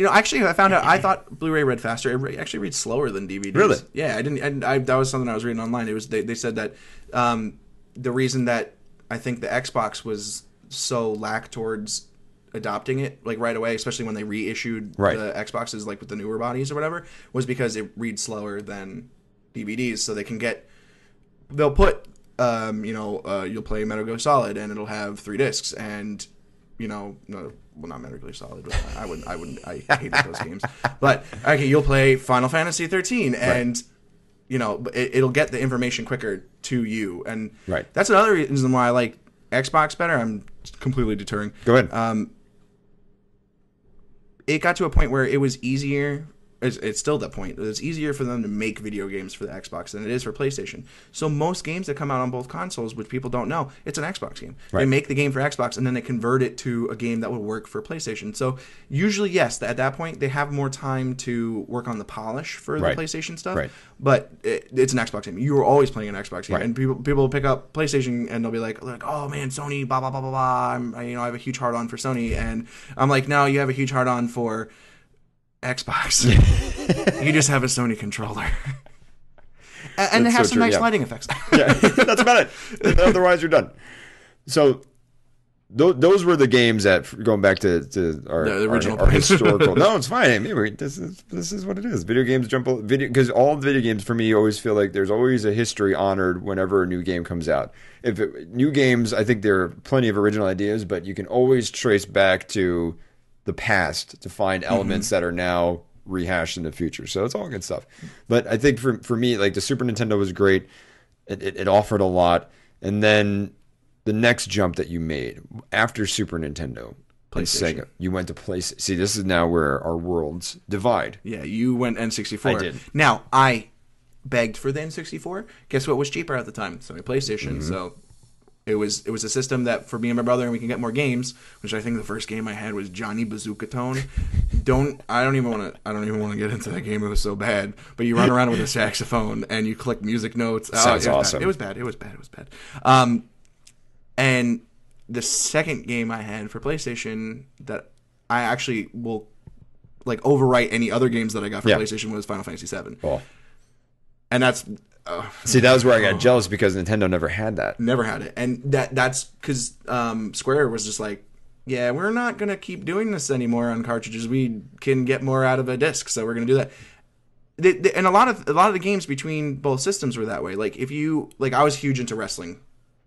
actually, I found out. I thought Blu-ray read faster. It actually reads slower than DVDs. Really? Yeah, I didn't. And that was something I was reading online. It was they said that the reason that I think the Xbox was so lack towards adopting it like right away, especially when they reissued the Xboxes like with the newer bodies or whatever, was because it reads slower than DVDs. So they'll put you'll play Metal Gear Solid and it'll have 3 discs, and not Metal Gear Solid, but I hated those games. But okay, you'll play Final Fantasy 13 and it'll get the information quicker to you, and that's another reason why I like Xbox better. I'm completely deterring. Go ahead. It got to a point where it was easier. It's still that point. It's easier for them to make video games for the Xbox than it is for PlayStation. So most games that come out on both consoles, which people don't know, it's an Xbox game. Right. They make the game for Xbox, and then they convert it to a game that would work for PlayStation. So usually, yes, at that point, they have more time to work on the polish for the PlayStation stuff. Right. But it's an Xbox game. You are always playing an Xbox game. Right. And people will pick up PlayStation, and they'll be like, oh, man, Sony, blah, blah, blah, blah, blah. I have a huge hard-on for Sony. And I'm like, no, you have a huge hard-on for Xbox. You just have a Sony controller. And they have some nice lighting effects. Yeah, that's about it. Otherwise, you're done. So those were the games that, going back to our original, our historical. No, it's fine. I mean, this is what it is. Video games because all video games for me always feel like there's always a history honored whenever a new game comes out. New games, I think there are plenty of original ideas, but you can always trace back to the past to find elements that are now rehashed in the future. So it's all good stuff. But I think for me, like the Super Nintendo was great. It offered a lot. And then the next jump that you made after Super Nintendo and Sega, you went to PlayStation. See, this is now where our worlds divide. Yeah, you went N64. I did. Now, I begged for the N64. Guess what was cheaper at the time? Sony PlayStation. So it was a system that for me and my brother, and we can get more games. Which I think the first game I had was Johnny Bazooka Tone. I don't even want to get into that game. It was so bad. But you run around with a saxophone and you click music notes. Sounds awesome. It was bad. And the second game I had for PlayStation that I actually will like overwrite any other games that I got for PlayStation was Final Fantasy VII. Oh. And that's see, that was where I got jealous because Nintendo never had that. Never had it. And that's because Square was just like, yeah, we're not going to keep doing this anymore on cartridges. We can get more out of a disc, so we're going to do that. And a lot of the games between both systems were that way. Like I was huge into wrestling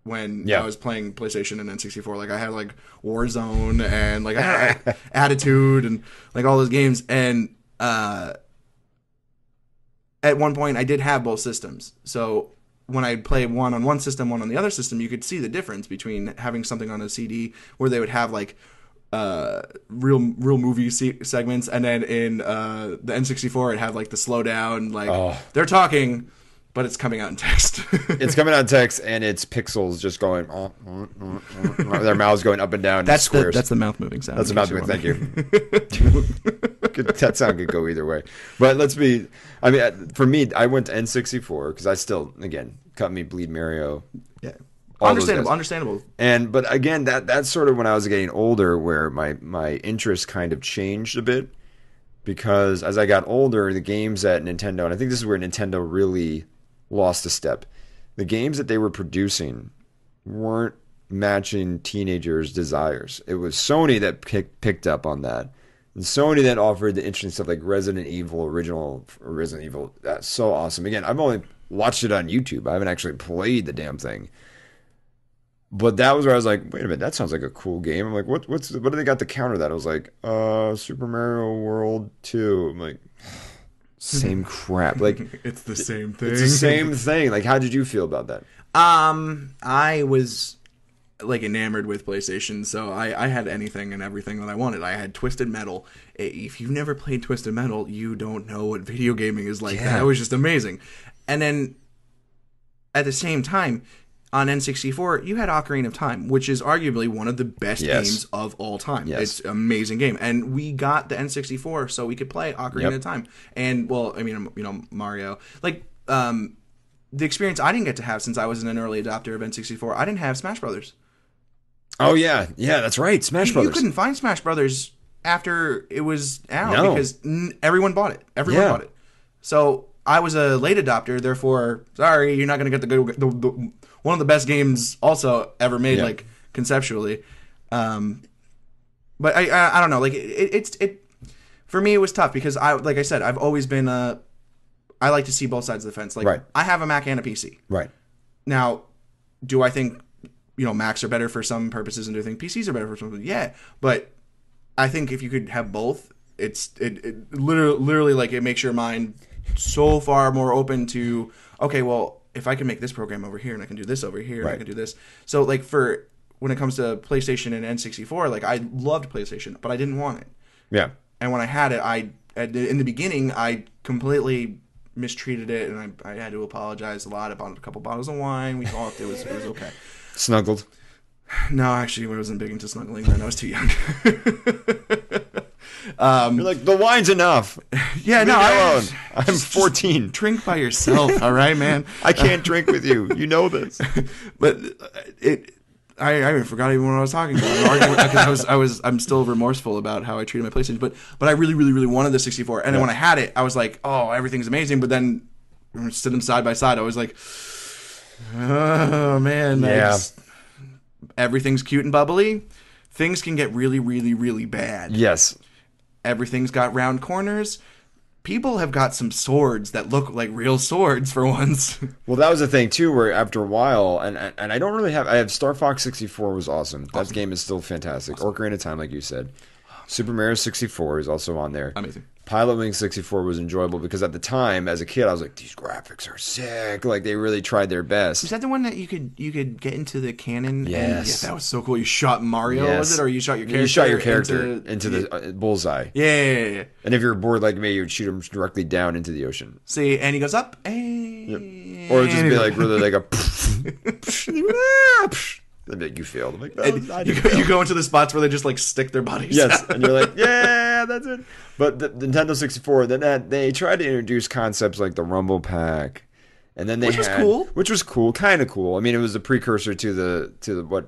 when I was playing PlayStation and N64. Like I had like Warzone and like I had Attitude and like all those games. And at one point, I did have both systems. So when I'd play one on one system, one on the other system, you could see the difference between having something on a CD where they would have like real movie segments, and then in the N64, it had like the slowdown, like they're talking, but it's coming out in text. It's coming out in text, and it's pixels just going. Their mouths going up and down. That's squares. That's the mouth moving sound. That's the mouth moving. Thank you. That sound could go either way, but let's be. I mean, for me, I went to N64 because I still, again, cut me, bleed Mario. Yeah, understandable. But again, that's sort of when I was getting older, where my interest kind of changed a bit, because as I got older, the games at Nintendo, and I think this is where Nintendo really lost a step. The games that they were producing weren't matching teenagers' desires. It was Sony that picked up on that. And Sony that offered the interesting stuff like Resident Evil. That's so awesome. Again, I've only watched it on YouTube. I haven't actually played the damn thing. But that was where I was like, wait a minute, that sounds like a cool game. I'm like, what do they got to counter that? I was like, Super Mario World 2. I'm like, same crap. Like it's the same thing. It's the same thing. Like, how did you feel about that? I was like enamored with PlayStation, so I had anything and everything that I wanted. I had Twisted Metal. If you've never played Twisted Metal, you don't know what video gaming is like. Yeah. That was just amazing. And then at the same time, on N64, you had Ocarina of Time, which is arguably one of the best games of all time. Yes. It's an amazing game. And we got the N64 so we could play Ocarina of Time. And, well, I mean, Mario. Like, the experience I didn't get to have since I was an early adopter of N64, I didn't have Smash Brothers. Oh yeah, yeah, that's right. Smash You Brothers. couldn't find Smash Brothers after it was out No. because everyone bought it. Everyone Yeah. bought it. So I was a late adopter. Therefore, sorry, you're not going to get the one of the best games also ever made, Yeah. like conceptually. But I don't know. Like it's for me, it was tough because like I said, I've always been I like to see both sides of the fence. Like Right. I have a Mac and a PC. Right. Now, do I think Macs are better for some purposes, and do I think PCs are better for some? Yeah, but I think if you could have both, it literally like it makes your mind so far more open to, okay, well, if I can make this program over here and I can do this over here and I Right. can do this. So like for when it comes to PlayStation and N64, like I loved PlayStation, but I didn't want it. Yeah. And when I had it, in the beginning I completely mistreated it, and I had to apologize a lot. I bought a couple bottles of wine. We talked. It was okay. Snuggled. No, actually, I wasn't big into snuggling then. I was too young. You're like, the wine's enough. Yeah, Leave no, me I alone. I'm 14. drink by yourself, all right, man. I can't drink with you. You know this. But I even forgot even what I was talking about. Because I'm still remorseful about how I treated my PlayStation. But I really, really, really wanted the 64. And then when I had it, I was like, oh, everything's amazing. But then sitting side by side, I was like, oh man, Yeah. Everything's cute and bubbly. Things can get really, really, really bad. Yes. Everything's got round corners. People have got some swords that look like real swords for once. Well, that was the thing too, where after a while, and I don't really have. I have Star Fox 64 was awesome. That game is still fantastic. Ocarina of Time, like you said. Super Mario 64 is also on there. Amazing. Pilot Wing 64 was enjoyable because at the time, as a kid, I was like, these graphics are sick. Like they really tried their best. Is that the one that you could get into the cannon? Yes. Yeah, that was so cool. You shot Mario, Yes. was it, or you shot your character? You shot your character into the bullseye. Yeah. And if you're bored like me, you'd shoot him directly down into the ocean. See, and he goes up, and Or it'd just be like really like a. They'd be like, you failed. I'm like, no, I didn't fail. you go into the spots where they just like stick their bodies. Yes, out. and you're like, yeah, that's it. But the Nintendo 64, then they tried to introduce concepts like the Rumble Pack, and then Which was cool. which was cool, kind of cool. I mean, it was a precursor to the what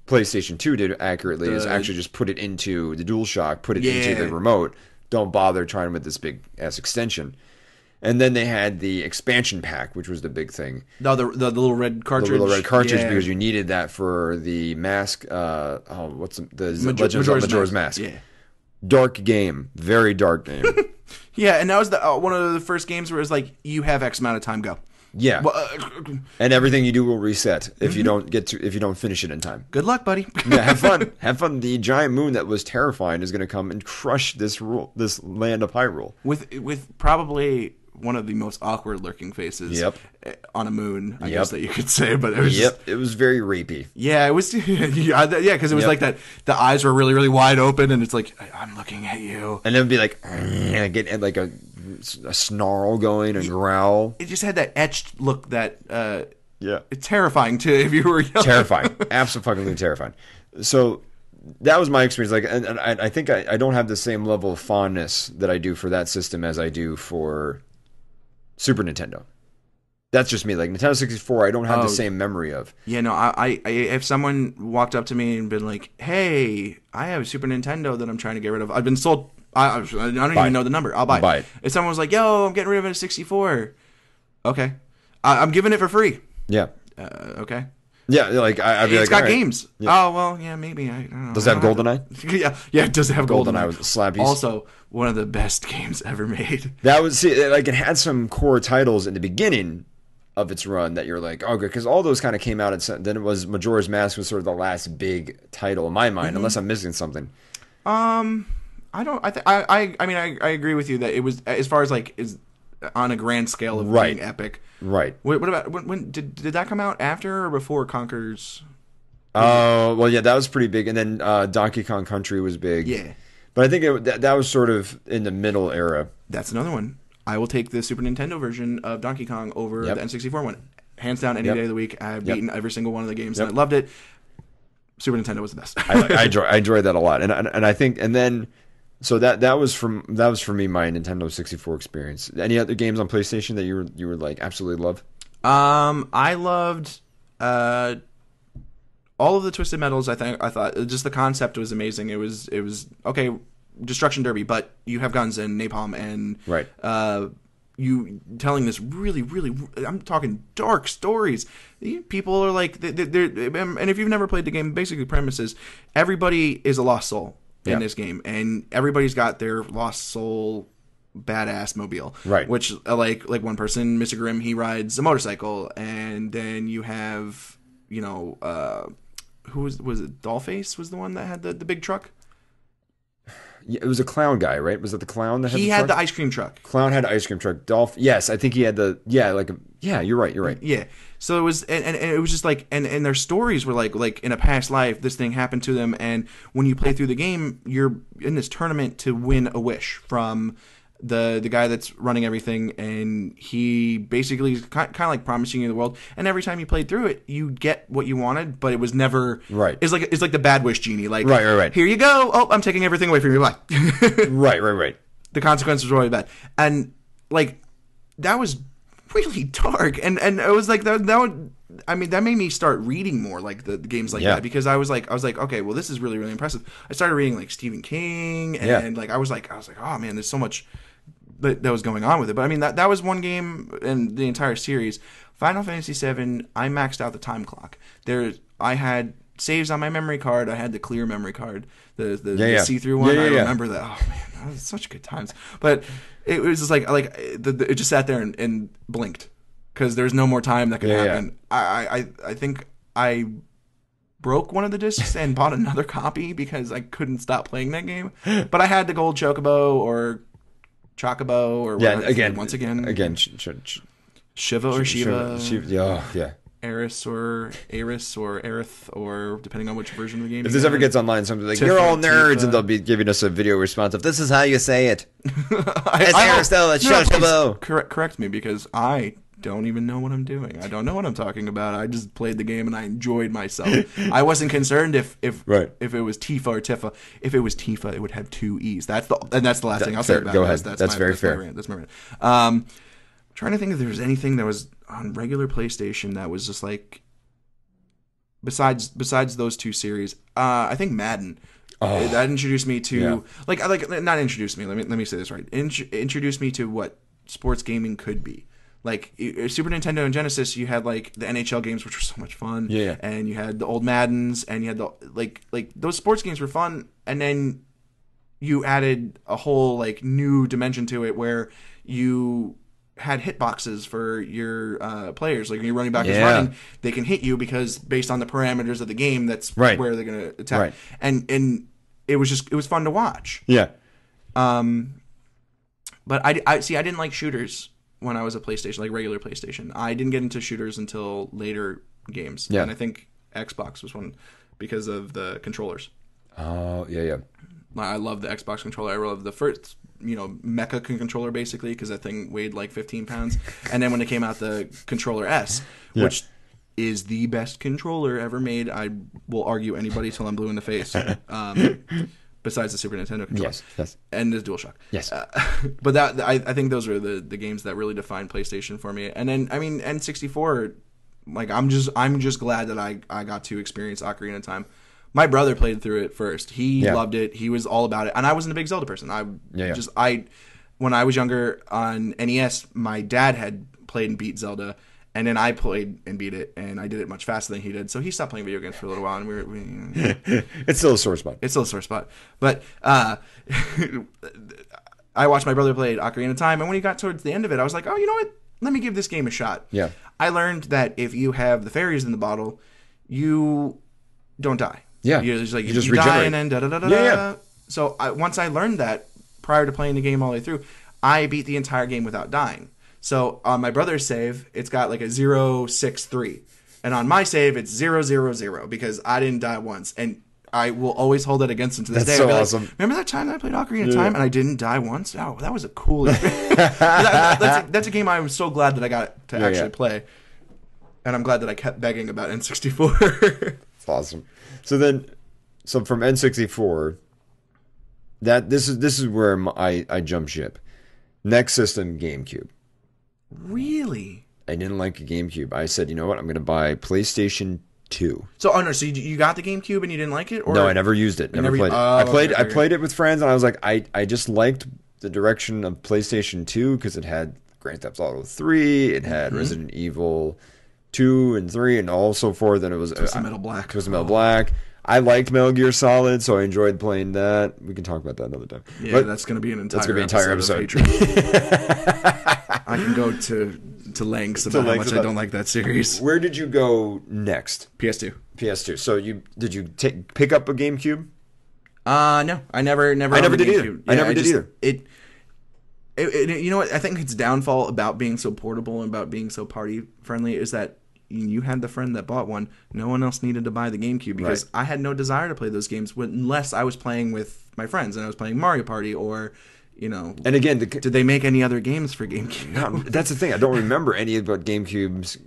PlayStation 2 did accurately, is actually just put it into the DualShock, put it into the remote. Don't bother trying with this big ass extension. And then they had the expansion pack, which was the big thing. No, the little red cartridge. The little red cartridge, Yeah. because you needed that for the mask. What's the Legends Majora's of Majora's Mask? Yeah. Dark game, very dark game. Yeah, and that was the one of the first games where it was like, you have X amount of time, go. Yeah, Well, and everything you do will reset if you don't if you don't finish it in time. good luck, buddy. Yeah, have fun. Have fun. The giant moon that was terrifying is going to come and crush this land of Hyrule. with probably one of the most awkward lurking faces. Yep. On a moon, I Yep. guess that you could say, but it was Yep, it was very rapey. yeah, it was yeah, because it was Yep. like that. The eyes were really, really wide open, and it's like, I'm looking at you. And it would be like, get like a snarl going and growl. It just had that etched look that Yeah. it's terrifying too if you were young. Terrifying. Absolutely terrifying. So that was my experience. Like, and I think I don't have the same level of fondness that I do for that system as I do for Super Nintendo. That's just me. Like Nintendo 64, I don't have the same memory of. Yeah, no, I if someone walked up to me and been like, "Hey, I have a Super Nintendo that I'm trying to get rid of. I've been sold. I don't even know the number. I'll buy it." If someone was like, "Yo, I'm getting rid of a 64," okay, I'm giving it for free. Yeah. Okay. Yeah, like I'd be It's like, got all right. games. Yeah. Oh well, yeah, maybe. I don't know. Does it have GoldenEye? Yeah, it does have GoldenEye GoldenEye. was slappies. Also, one of the best games ever made. That was like it had some core titles in the beginning of its run that you're like, oh, good, because all those kind of came out. Then it was Majora's Mask was sort of the last big title in my mind, unless I'm missing something. I don't. I mean, I agree with you that it was, as far as like is on a grand scale of Right. being epic. Right. What about when did that come out, after or before Conker's? Oh, well, yeah, that was pretty big, and then Donkey Kong Country was big. Yeah, But I think that was sort of in the middle era. that's another one. I will take the Super Nintendo version of Donkey Kong over Yep. the N64 one, hands down, any Yep. day of the week. I've Yep. beaten every single one of the games, Yep. and I loved it. Super Nintendo was the best. I enjoyed that a lot, and I think, and then so that was for me my Nintendo 64 experience. Any other games on PlayStation that you were like absolutely love? I loved all of the Twisted Metals, I thought just the concept was amazing. It was okay, Destruction Derby, but you have guns and napalm and Right. You telling this really, really, I'm talking dark stories. People are like, they're, and if you've never played the game, basically the premise is everybody is a lost soul in this game, and everybody's got their lost soul badass mobile. Right. Which, like one person, Mr. Grimm, he rides a motorcycle, and then you have, who was it? Dollface was the one that had the big truck. Yeah, it was a clown guy, right? Was it the clown that had He the had truck? the ice cream truck. Clown had ice cream truck. Dolph. Yes, I think he had the. Yeah, you're right. Yeah. So it was, and it was just like, and their stories were like in a past life, this thing happened to them, and when you play through the game, you're in this tournament to win a wish from the guy that's running everything, and he basically is kind of like promising you the world, and every time you played through it, you get what you wanted, but it was never right. It's like the bad wish genie, like right. Here you go. Oh, I'm taking everything away from you. Bye. right. The consequences were really bad, and like that was really dark, and it was like that would. I mean, that made me start reading more like the games like that, because I was like, okay, well, this is really, really impressive. I started reading like Stephen King, and like I was like, oh man, there's so much that was going on with it. But I mean, that was one game in the entire series. Final Fantasy VII, I maxed out the time clock. I had saves on my memory card. I had the clear memory card, the see-through one. I remember that. Oh man, that was such good times. But it was just like it just sat there and blinked, because there's no more time that could happen. I think I broke one of the discs and bought another copy because I couldn't stop playing that game. But I had the gold Chocobo or Chocobo or whatever. Again, Shiva or Shiva. Yeah. Eris or Aerith, or depending on which version of the game. If this ever gets online, somebody's like, "You're all nerds," and they'll be giving us a video response of, "This is how you say it." It's Aristotle. It's Chocobo. Correct me, because I don't even know what I'm doing. I don't know what I'm talking about. I just played the game and I enjoyed myself. I wasn't concerned if it was Tifa or Tifa. If it was Tifa, it would have two E's. That's the last thing I'll say about it. Go ahead. That's very fair. That's my rant. Trying to think if there was anything that was on regular PlayStation that was just like, besides those two series. I think Madden. That introduced me to not introduced me. Let me say this right. Introduced me to what sports gaming could be. Like Super Nintendo and Genesis, you had like the NHL games, which were so much fun. Yeah. And you had the old Maddens, and you had the like those sports games were fun. And then you added a whole like new dimension to it, where you had hitboxes for your players. Like when your running back is running, they can hit you because based on the parameters of the game, that's where they're going to attack. Right. And it was fun to watch. Yeah. But I didn't like shooters when I was a PlayStation, like regular PlayStation. I didn't get into shooters until later games. Yeah. And I think Xbox was one because of the controllers. Oh, yeah. I love the Xbox controller. I love the first, mecha controller, basically, because that thing weighed like 15 pounds. And then when it came out, the controller S, which is the best controller ever made. I will argue anybody till I'm blue in the face. Besides the Super Nintendo controller. Yes. And the DualShock. Yes. But I think those are the games that really defined PlayStation for me. And then, I mean, N64, like, I'm just glad that I got to experience Ocarina of Time. My brother played through it first. He loved it. He was all about it. And I wasn't a big Zelda person. When I was younger on NES, my dad had played and beat Zelda. And then I played and beat it, and I did it much faster than he did. So he stopped playing video games for a little while, and we It's still a sore spot. But I watched my brother play Ocarina of Time, and when he got towards the end of it, I was like, oh, you know what? Let me give this game a shot. Yeah. I learned that if you have the fairies in the bottle, you don't die. Yeah. You just regenerate. Die and then da-da-da-da-da. Yeah. So once I learned that, prior to playing the game all the way through, I beat the entire game without dying. So on my brother's save, it's got like a 063. And on my save, it's 000 because I didn't die once. And I will always hold that against him to this day. That's so awesome. Like, remember that time that I played Ocarina of Time and I didn't die once? Oh, that was a cool experience. That's a game I'm so glad that I got to actually play. And I'm glad that I kept begging about N64. That's awesome. So from N64, this is where I jump ship. Next system, GameCube. Really? I didn't like a GameCube. I said, you know what? I'm going to buy PlayStation 2. So, so you got the GameCube and you didn't like it? Or No, I never used it. Never played it. I played it with friends, and I was like, I just liked the direction of PlayStation 2 because it had Grand Theft Auto 3, it had Resident Evil 2 and 3, and all so forth. And it was Twisted Metal Black. Twisted Metal Black. I liked Metal Gear Solid, so I enjoyed playing that. We can talk about that another time. Yeah, but that's going to be an entire episode. I can go to lengths about how much I don't like that series. Where did you go next? PS2. PS2. So did you pick up a GameCube? No, I never did either. Yeah, I never did either. It, you know what? I think its downfall about being so portable and about being so party friendly is that you had the friend that bought one. No one else needed to buy the GameCube because I had no desire to play those games unless I was playing with my friends and I was playing Mario Party or, you know. And again, did they make any other games for GameCube? No, that's the thing. I don't remember any of what GameCube's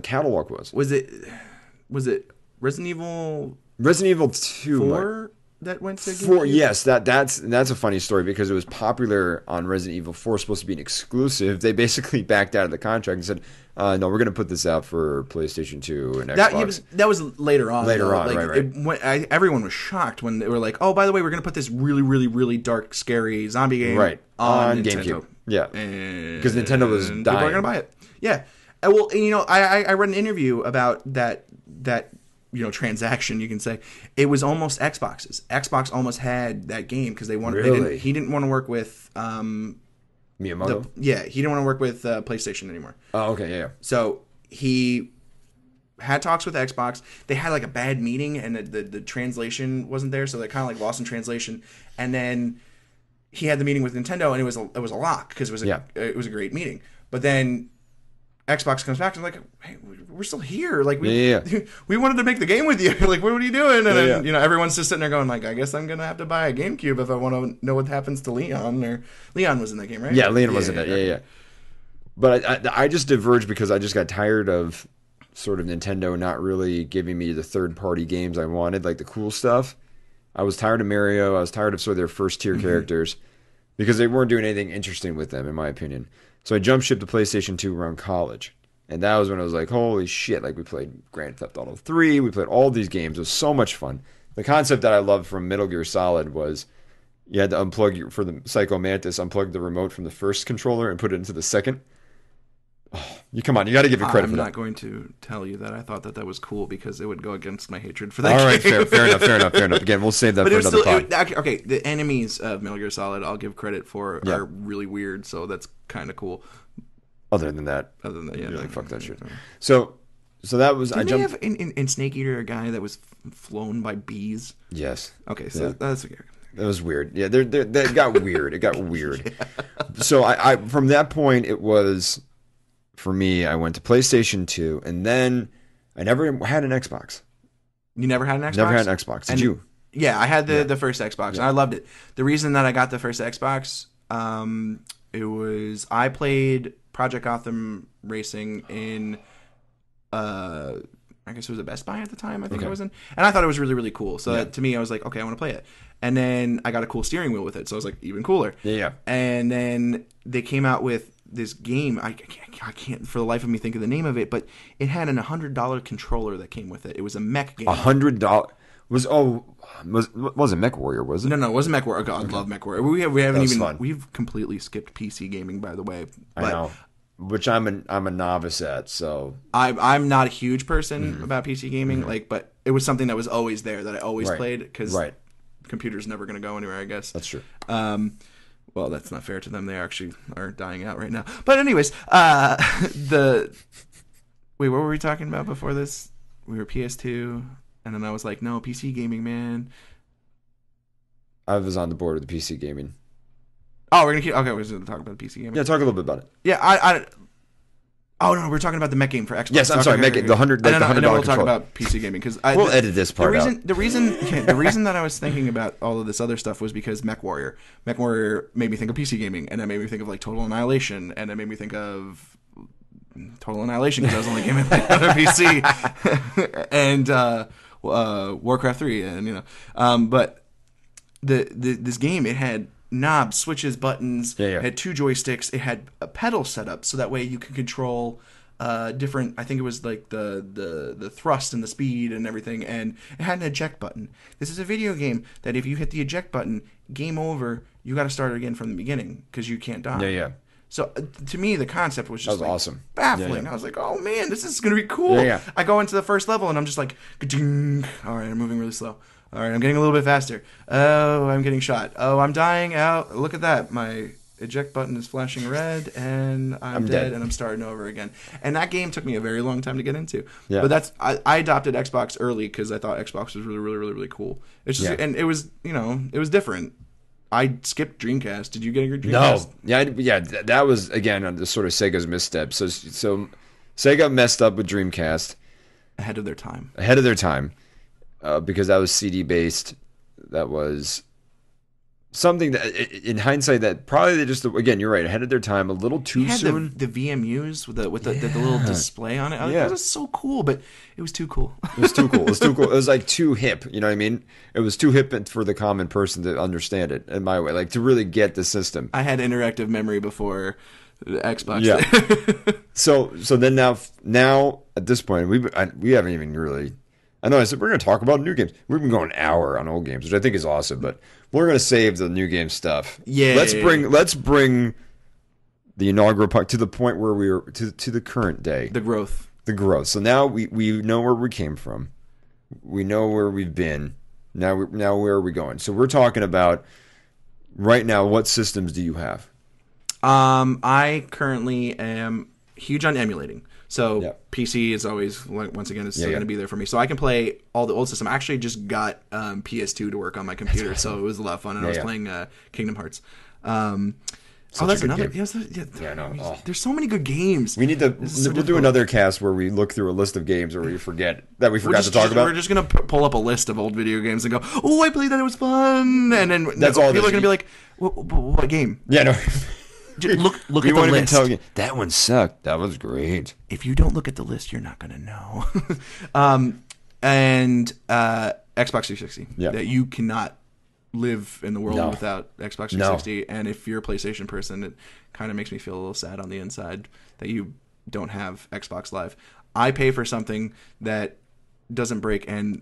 catalog was. Was it Resident Evil? Resident Evil 2. 4 that went to GameCube? 4, yes, that's a funny story because it was popular on Resident Evil 4, supposed to be an exclusive. They basically backed out of the contract and said, no, we're going to put this out for PlayStation 2 and Xbox. That was later on. Right. Everyone was shocked when they were like, oh, by the way, we're going to put this really, really, really dark, scary zombie game on GameCube. Yeah, because Nintendo was dying. People are going to buy it. Yeah. Well, you know, I read an interview about that transaction, you can say. It was almost Xbox's. Xbox almost had that game because they wanted. Really? He didn't want to work with Miyamoto. he didn't want to work with PlayStation anymore. Oh, okay, yeah. So he had talks with Xbox. They had like a bad meeting, and the translation wasn't there, so they kind of like lost in translation. And then he had the meeting with Nintendo, and it was a lock because it was a great meeting. But then Xbox comes back and like, hey, we're still here. Like we wanted to make the game with you. Like, what are you doing? And then, you know, everyone's just sitting there going like, I guess I'm gonna have to buy a GameCube if I want to know what happens to Leon. Or Leon was in that game, right? Yeah, Leon was in it. Yeah. But I just diverged because I just got tired of sort of Nintendo not really giving me the third-party games I wanted, like the cool stuff. I was tired of Mario. I was tired of sort of their first-tier characters because they weren't doing anything interesting with them, in my opinion. So I jump ship to PlayStation 2 around college. And that was when I was like, holy shit. Like, we played Grand Theft Auto 3. We played all these games. It was so much fun. The concept that I loved from Metal Gear Solid was you had to for the Psycho Mantis, unplug the remote from the first controller and put it into the second. Oh, you got to give it credit for that. I'm not going to tell you that I thought that was cool because it would go against my hatred for that All right, game. fair enough. Again, we'll save that for another pod. Okay, the enemies of Metal Gear Solid, I'll give credit for, are really weird, so that's kind of cool. Other than that, yeah. You're like, fuck that shit. So that was... Didn't they have in Snake Eater a guy that was flown by bees? Yes. Okay, so that's... That was weird. Yeah, that got weird. It got weird. So I from that point, it was... For me, I went to PlayStation 2, and then I never had an Xbox. You never had an Xbox? Never had an Xbox. Did you? Yeah, I had the first Xbox, and I loved it. The reason that I got the first Xbox, it was... I played Project Gotham Racing in... I guess it was a Best Buy at the time, I think I was in. And I thought it was really, really cool. So to me, I was like, okay, I want to play it. And then I got a cool steering wheel with it, so I was like, even cooler. Yeah. And then they came out with this game. I can't for the life of me think of the name of it, but it had an $100 controller that came with it. It was a mech game. $100 wasn't Mech Warrior, was it? No, it wasn't Mech Warrior. God, I love Mech Warrior. We haven't even fun. We've completely skipped PC gaming, by the way. But I know, which I'm a novice at. So I'm not a huge person about PC gaming, but it was something that was always there that I always played because computer's never going to go anywhere. I guess that's true. Well, that's not fair to them. They actually are dying out right now. But anyways, wait, what were we talking about before this? We were PS2, and then I was like, no, PC gaming, man. I was on the board with the PC gaming. Oh, we're going to talk about PC gaming. Yeah, talk a little bit about it. Yeah, oh no, we're talking about the mech game for Xbox. Yes, I'm sorry, the $100. And then we'll talk about PC gaming because we'll edit this part out. The reason that I was thinking about all of this other stuff was because Mech Warrior made me think of PC gaming, and that made me think of like Total Annihilation, and it made me think of Total Annihilation because I was only gaming like on a PC, and Warcraft 3, and but this game, it had knobs, switches, buttons. It had 2 joysticks. It had a pedal set up so that way you could control different. I think it was like the thrust and the speed and everything, and it had an eject button. This is a video game that if you hit the eject button, game over. You got to start again from the beginning because you can't die. Yeah. So to me, the concept was just awesome, baffling. Yeah. I was like, "Oh man, this is gonna be cool." Yeah. I go into the first level and I'm just like, "Ka-ding." "All right, I'm moving really slow. All right, I'm getting a little bit faster. Oh, I'm getting shot. Oh, I'm dying out. Look at that. My eject button is flashing red, and I'm dead, and I'm starting over again." And that game took me a very long time to get into. Yeah. But I adopted Xbox early because I thought Xbox was really, really, really, really cool. It's just, and it was, it was different. I skipped Dreamcast. Did you get a good Dreamcast? No. That was, again, on the sort of Sega's misstep. So Sega messed up with Dreamcast. Ahead of their time. Because that was CD-based. That was something that, in hindsight, that probably they just, again, you're right, ahead of their time, a little too soon. The VMUs with the little display on it. It was so cool, but it was too cool. It was too cool. It was like too hip. You know what I mean? It was too hip for the common person to understand it in my way, like to really get the system. I had interactive memory before the Xbox. Yeah. So then now at this point we haven't even really. I know I said we're going to talk about new games. We've been going an hour on old games, which I think is awesome, but we're going to save the new game stuff. Yeah. Let's bring the inaugural part to the point where we are to the current day. The growth. So now we know where we came from. We know where we've been. Now where are we going? So we're talking about right now, what systems do you have? I currently am huge on emulating. So PC is always, once again, it's still going to be there for me. So I can play all the old system. I actually just got PS2 to work on my computer, awesome. So it was a lot of fun. And I was playing Kingdom Hearts. That's another. There's so many good games. We need to we'll do another cast where we look through a list of games where we forget to talk about. We're just gonna pull up a list of old video games and go, "Oh, I played that. It was fun." And then that's all. People are gonna be like, "What game?" Yeah, no. Look at the list. Tell you, that one sucked. That was great. If you don't look at the list, you're not gonna know. And Xbox 360. Yeah. That you cannot live in the world without Xbox 360. No. And if you're a PlayStation person, it kind of makes me feel a little sad on the inside that you don't have Xbox Live. I pay for something that doesn't break and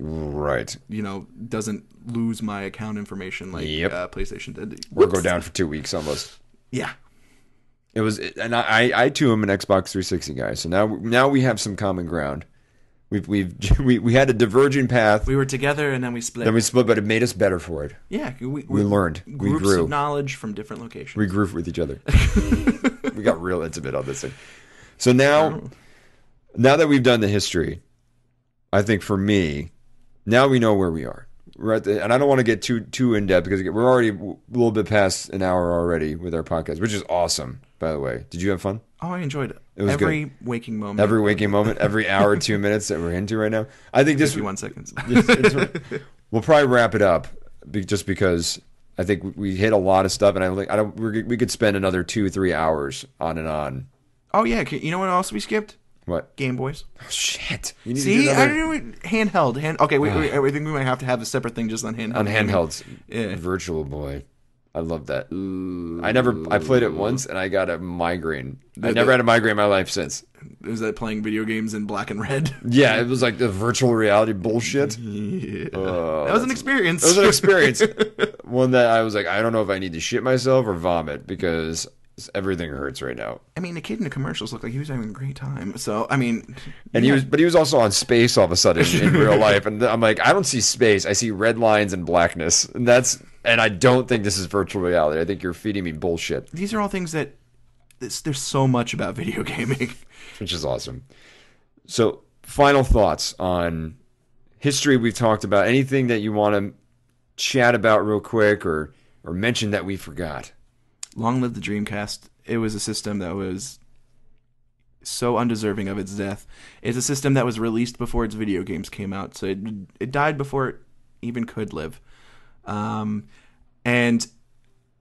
doesn't lose my account information like PlayStation did. Or go down for 2 weeks almost. Yeah. It was, and I too am an Xbox 360 guy. So now we have some common ground. We had a diverging path. We were together and then we split. But it made us better for it. Yeah, we learned. We groups grew. Of knowledge from different locations. We grew with each other. We got real intimate on this thing. So now that we've done the history, I think for me, now we know where we are. And I don't want to get too in depth because we're already a little bit past an hour already with our podcast, which is awesome. By the way, did you have fun? Oh, I enjoyed it. It was every good. Waking moment. Every waking moment, every hour, 2 minutes that we're into right now. I think 51 seconds. We'll probably wrap it up just because I think we hit a lot of stuff, and we could spend another 2-3 hours on and on. Oh yeah, you know what else we skipped? What? Game Boys. Oh, shit. See, I didn't handheld. Okay, I think we might have to have a separate thing just on handheld. On handhelds. Yeah. Virtual Boy. I love that. I played it once and I got a migraine. I never had a migraine in my life since. Was that playing video games in black and red? Yeah, it was like the virtual reality bullshit. Yeah. That was an experience. It was an experience. One that I was like, I don't know if I need to shit myself or vomit because everything hurts right now. I mean, the kid in the commercials looked like he was having a great time. So, I mean, and he was also on space all of a sudden in real life, and I'm like, I don't see space. I see red lines and blackness, and I don't think this is virtual reality. I think you're feeding me bullshit. These are all things that there's so much about video gaming, which is awesome. So, final thoughts on history we've talked about. Anything that you want to chat about real quick or mention that we forgot? Long live the Dreamcast. It was a system that was so undeserving of its death. It's a system that was released before its video games came out, so it died before it even could live. And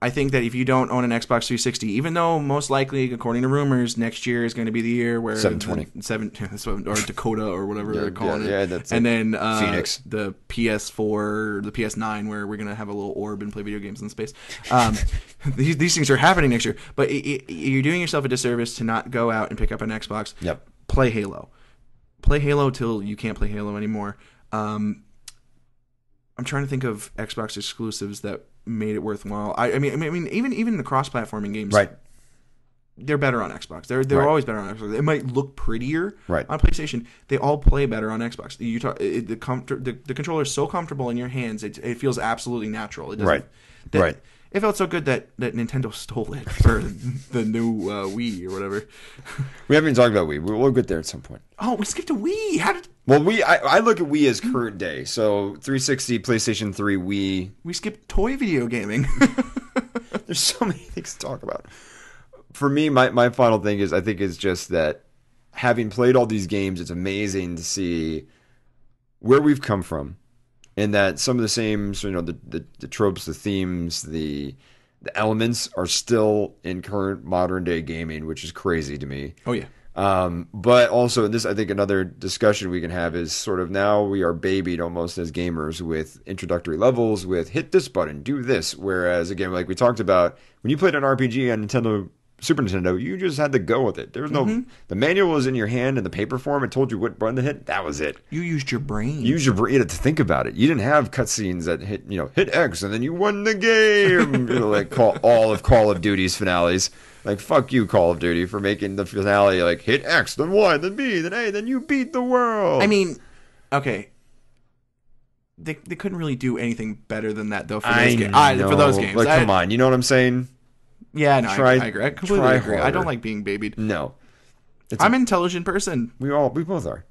I think that if you don't own an Xbox 360, even though most likely, according to rumors, next year is going to be the year where 720 or Dakota or whatever they're calling it. Yeah, that's and then Phoenix, the PS4, the PS9, where we're going to have a little orb and play video games in space. These things are happening next year, but you're doing yourself a disservice to not go out and pick up an Xbox. Yep. play Halo. Play Halo till you can't play Halo anymore. I'm trying to think of Xbox exclusives that made it worthwhile. I mean, even the cross-platforming games, Right. They're better on Xbox. They're Right. always better on Xbox. It might look prettier Right. on PlayStation. They all play better on Xbox. The controller is so comfortable in your hands. It feels absolutely natural. It doesn't. Right. It felt so good that Nintendo stole it for the new Wii or whatever. We haven't even talked about Wii. We'll get there at some point. Oh, we skipped a Wii. How did Well, I look at Wii as current day. So 360, PlayStation 3, Wii. we skip toy video gaming? There's so many things to talk about. For me, my final thing is I think is just that having played all these games, it's amazing to see where we've come from, and that some of the same, the tropes, the themes, the elements are still in current modern day gaming, which is crazy to me. Oh yeah. But also, this I think another discussion we can have is sort of now we are babied almost as gamers with introductory levels, with hit this button, do this. Whereas again, like we talked about, when you played an RPG on Super Nintendo, you just had to go with it. There was no the manual was in your hand in the paper form. It told you what button to hit. That was it. You used your brain. Use your brain to think about it. You didn't have cutscenes that hit X and then you won the game. Like all of Call of Duty's finales. Like, fuck you, Call of Duty, for making the finale like hit X, then Y, then B, then A, then you beat the world. I mean, okay. They couldn't really do anything better than that though for those games. For those games, like, come on, you know what I'm saying? Yeah, no, I agree. I completely agree. Harder. I don't like being babied. No, I'm an intelligent person. We both are.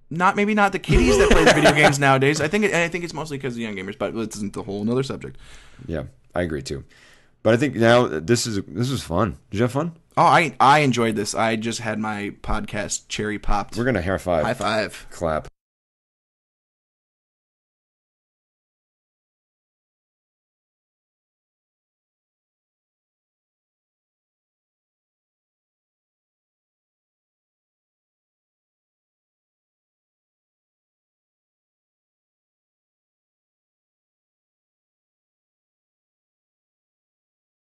Maybe not the kiddies that play the video games nowadays. I think it's mostly because of the young gamers, but this isn't a whole another subject. Yeah, I agree too. But I think now this was fun. Did you have fun? Oh, I enjoyed this. I just had my podcast cherry popped. We're gonna high five. High five. Clap.